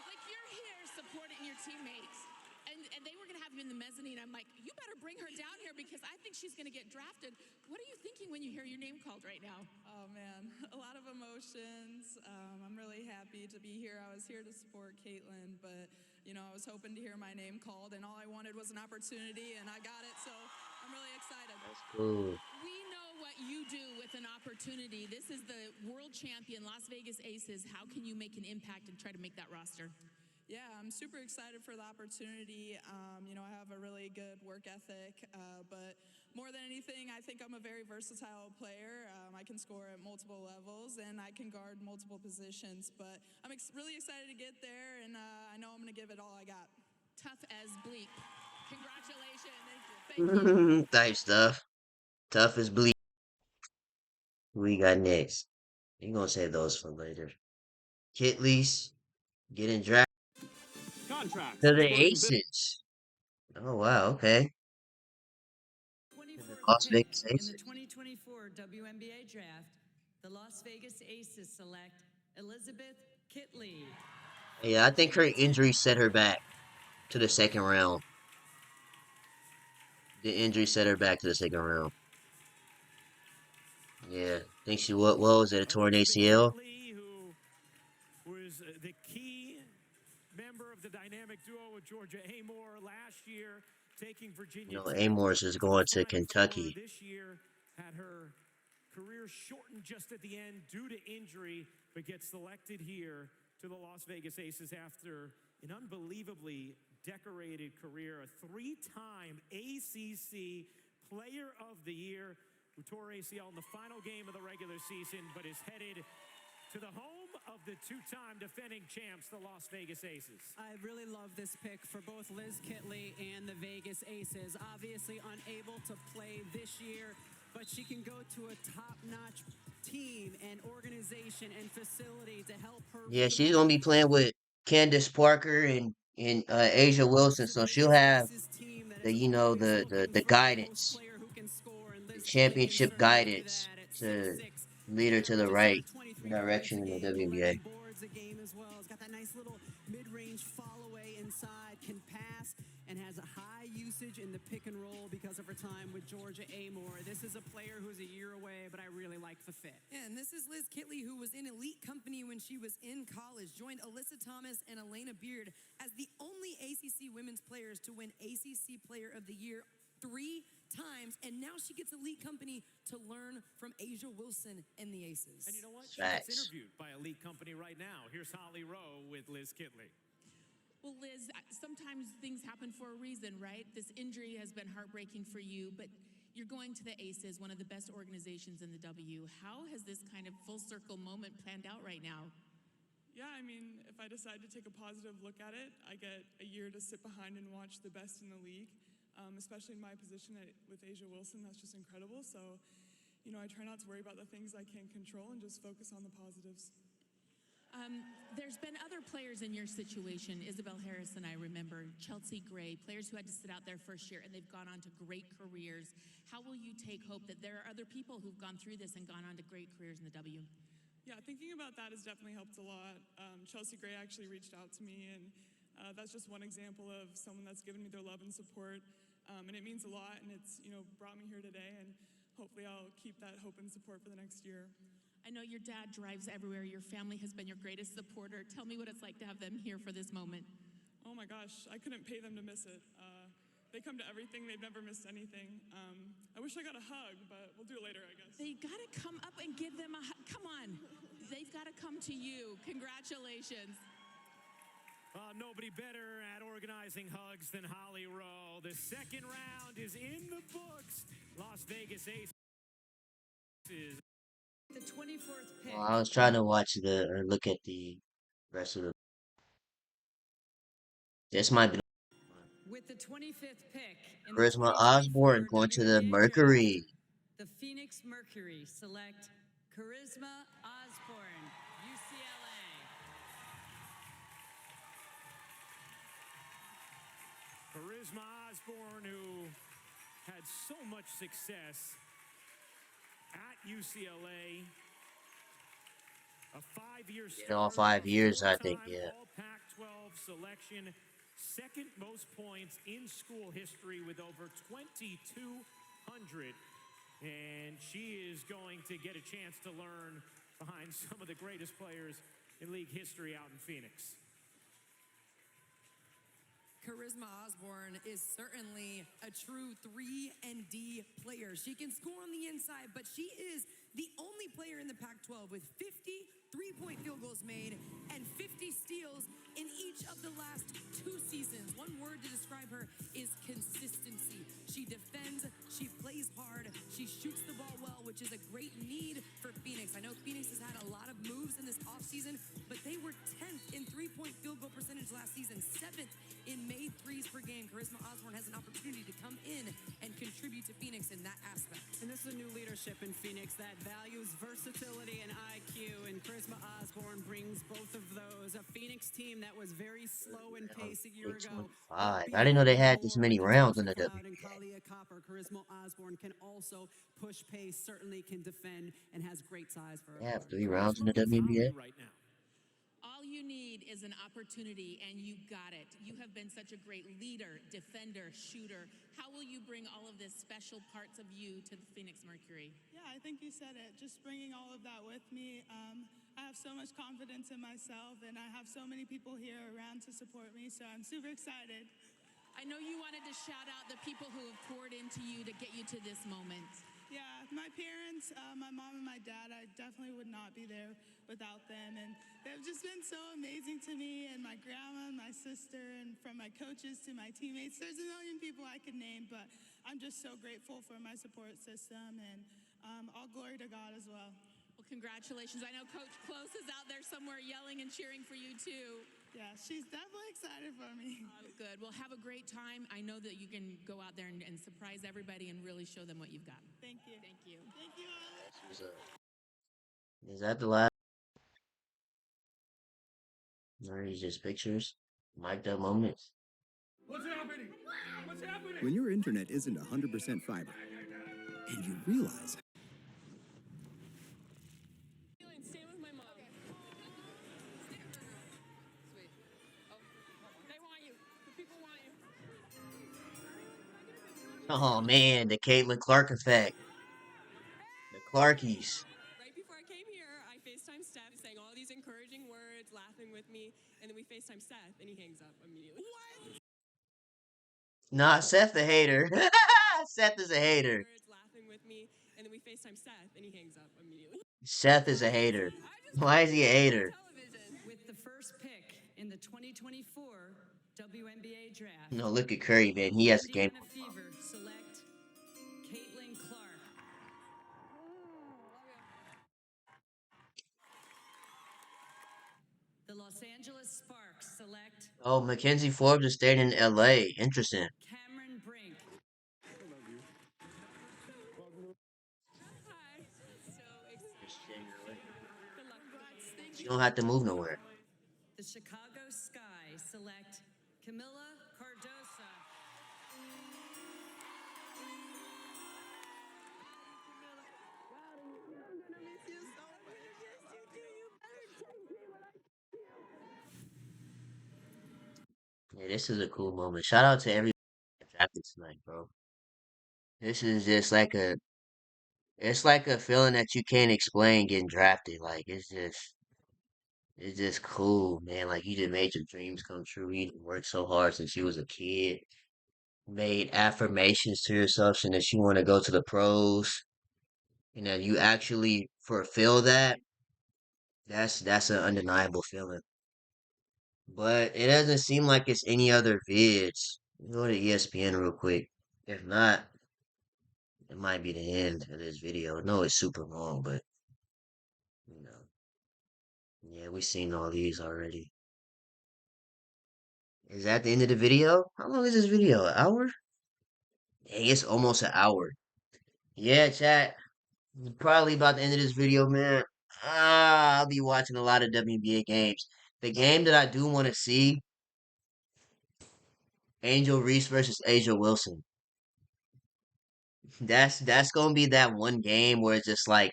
Like, you're here supporting your teammates. And they were going to have you in the mezzanine. I'm like, you better bring her down here because I think she's going to get drafted. What are you thinking when you hear your name called right now? Oh man, a lot of emotions. I'm really happy to be here. I was here to support Caitlin, but you know, I was hoping to hear my name called, and all I wanted was an opportunity, and I got it. So I'm really excited. Ooh. We know what you do with an opportunity. This is the world champion, Las Vegas Aces. How can you make an impact and try to make that roster? Yeah, I'm super excited for the opportunity. You know, I have a really good work ethic, but more than anything, I think I'm a very versatile player. I can score at multiple levels, and I can guard multiple positions, but I'm really excited to get there, and I know I'm going to give it all I got. Tough as bleep. Congratulations. Thank you. Type stuff. Tough as bleak. Who we got next? You gonna save those for later. Kitley's getting drafted Contracts to the closing bid. Aces. Oh wow, okay. To the 24th Las pick Vegas in the Aces. 2024 WNBA draft, the Las Vegas Aces select Elizabeth Kitley. Yeah, I think her injury set her back to the second round. The injury set her back to the second round. Yeah, I think she what was it, a torn Elizabeth ACL? Kitley, who was the key member of the dynamic duo with Georgia Amore last year, taking You Virginia know, Tech Amor's is to the going to Final Four Kentucky. this year. Had her career shortened just at the end due to injury, but gets selected here to the Las Vegas Aces after an unbelievably decorated career, a three-time ACC Player of the Year, who tore ACL in the final game of the regular season, but is headed to the home of the two-time defending champs, the Las Vegas Aces. I really love this pick for both Liz Kitley and the Vegas Aces. Obviously unable to play this year, but she can go to a top-notch team and organization and facility to help her. Yeah, she's gonna be playing with Candace Parker and Asia Wilson, so she'll have the the guidance, the championship guidance to lead her to the right direction in the WNBA. Boards a game as well. It's got that nice little mid-range fall away inside, can pass, and has a high usage in the pick and roll because of her time with Georgia Amore. This is a player who's a year away, but I really like the fit. Yeah, and this is Liz Kitley, who was in elite company when she was in college, joined Alyssa Thomas and Elena Beard as the only ACC women's players to win ACC Player of the Year 3 times, and now she gets elite company to learn from Asia Wilson and the Aces. And you know what? She gets Facts. interviewed by elite company right now. Here's Holly Rowe with Liz Kitley. Well, Liz, sometimes things happen for a reason, right? This injury has been heartbreaking for you, but you're going to the Aces, one of the best organizations in the W. How has this kind of full circle moment planned out right now? Yeah, I mean, if I decide to take a positive look at it, I get a year to sit behind and watch the best in the league, especially in my position with Asia Wilson. That's just incredible. So, you know, I try not to worry about the things I can't control and just focus on the positives. There's been other players in your situation, Isabel Harris and I remember, Chelsea Gray, players who had to sit out their first year and they've gone on to great careers. How will you take hope that there are other people who've gone through this and gone on to great careers in the W? Yeah, thinking about that has definitely helped a lot. Chelsea Gray actually reached out to me, and that's just one example of someone that's given me their love and support, and it means a lot, and it's, you know, brought me here today, and hopefully I'll keep that hope and support for the next year. I know your dad drives everywhere. Your family has been your greatest supporter. Tell me what it's like to have them here for this moment. Oh my gosh, I couldn't pay them to miss it. They come to everything. They've never missed anything. I wish I got a hug, but we'll do it later, I guess. They got to come up and give them a hug. Come on. They've got to come to you. Congratulations. Nobody better at organizing hugs than Holly Rowe. The second round is in the books. Las Vegas Aces. The 24th pick. Well, I was trying to watch or look at the rest of the. This might be With the 25th pick in the Charisma Osborne 2024 going to the WNBA draft, Mercury. the Phoenix Mercury select Charisma Osborne, UCLA. Charisma Osborne, who had so much success at UCLA. A 5-year In all starter, 5 years, I think, four-time yeah. All Pac-12 selection, second most points in school history with over 2,200. And she is going to get a chance to learn behind some of the greatest players in league history out in Phoenix. Charisma Osborne is certainly a true 3-and-D player. She can score on the inside, but she is the only player in the Pac-12 with 50 three-point field goals made and 50 steals in each of the last 2 seasons. One word to describe her is consistency. She defends, she plays hard, she shoots the ball well, which is a great need for Phoenix. I know Phoenix has had a lot of moves in this offseason, but they were 10th in three-point field goal percentage last season, 7th in made threes per game. Charisma Osborne has an opportunity to come in and contribute to Phoenix in that aspect. And this is a new leadership in Phoenix that values versatility and IQ, and Charisma Osborne brings both of those. A Phoenix team that was very slow in pace a year ago. 615. I didn't know they had this many rounds in the And WNBA. Kalia Copper, Charisma Osborne can also push pace, certainly can defend, and has great size for They her. have 3 rounds in the WNBA. Right now. All you need is an opportunity, and you got it. You have been such a great leader, defender, shooter. How will you bring all of this special parts of you to the Phoenix Mercury? Yeah, I think you said it. Just bringing all of that with me. I have so much confidence in myself, and I have so many people here around to support me, so I'm super excited. I know you wanted to shout out the people who have poured into you to get you to this moment. Yeah, my parents, my mom and my dad, I definitely would not be there without them. And they've just been so amazing to me, and my grandma and my sister, and from my coaches to my teammates. There's a million people I could name, but I'm just so grateful for my support system, and all glory to God as well. Well, congratulations. I know Coach Close is out there somewhere yelling and cheering for you, too. Yeah, she's definitely excited for me. Oh, good. Well, have a great time. I know that you can go out there and surprise everybody and really show them what you've got. Thank you. Thank you. Thank you all. Is that the last? Or is just pictures? Mic'd up moments? What's happening? What's happening? When your internet isn't 100% fiber, and you realize. Stay with my mom. Sweet. Oh, they want you. The people want you. Oh man, the Caitlin Clark effect. The Clarkies. Right before I came here, I FaceTime Steph saying all these encouraging words, laughing with me, and then we FaceTime Seth, and he hangs up immediately. What? Nah, Seth the hater. Seth is a hater. Words, laughing with me, and then we FaceTime Seth, and he hangs up immediately. Seth is a hater. Why is he a hater? With the first pick in the 2024 WNBA draft. No, look at Curry, man. He has a game. Indiana Fever select Caitlin Clark. The Los Angeles Sparks select Oh, Mackenzie Forbes is staying in LA. Interesting. Cameron Brink. Hi. So excited. Good luck. Thank You don't have to move nowhere. The Chicago Sky select Camila Cardosa. Yeah, this is a cool moment. Shout out to everyone that drafted tonight, bro. This is just like it's like a feeling that you can't explain getting drafted. Like it's just cool, man. Like you just made your dreams come true. You done worked so hard since you was a kid. Made affirmations to yourself saying that you want to go to the pros, and that you actually fulfill that. That's an undeniable feeling. But it doesn't seem like it's any other vids. Go to ESPN real quick. If not, it might be the end of this video. No, it's super long, but you know, yeah, we seen all these already. Is that the end of the video? How long is this video? An hour? Dang, it's almost an hour. Yeah, chat. Probably about the end of this video, man. I'll be watching a lot of WNBA games. The game that I do want to see, Angel Reese versus Asia Wilson. That's gonna be that one game where it's just like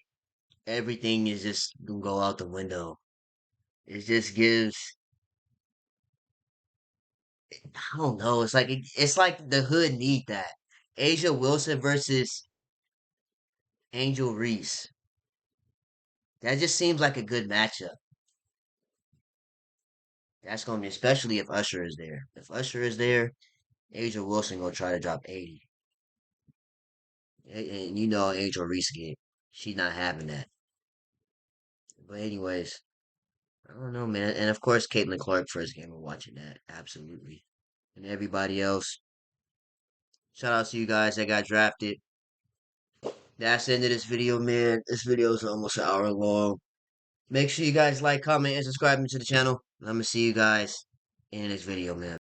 everything is just gonna go out the window. It just gives, I don't know. It's like the hood need that. Asia Wilson versus Angel Reese. That just seems like a good matchup. That's gonna be especially if Usher is there. If Usher is there, Asia Wilson gonna try to drop 80. And you know Angel Reese again. She's not having that. But anyways, I don't know, man. And of course, Caitlin Clark first game. We're watching that absolutely. And everybody else. Shout out to you guys that got drafted. That's the end of this video, man. This video is almost an hour long. Make sure you guys like, comment, and subscribe to the channel. I'm gonna see you guys in this video, man.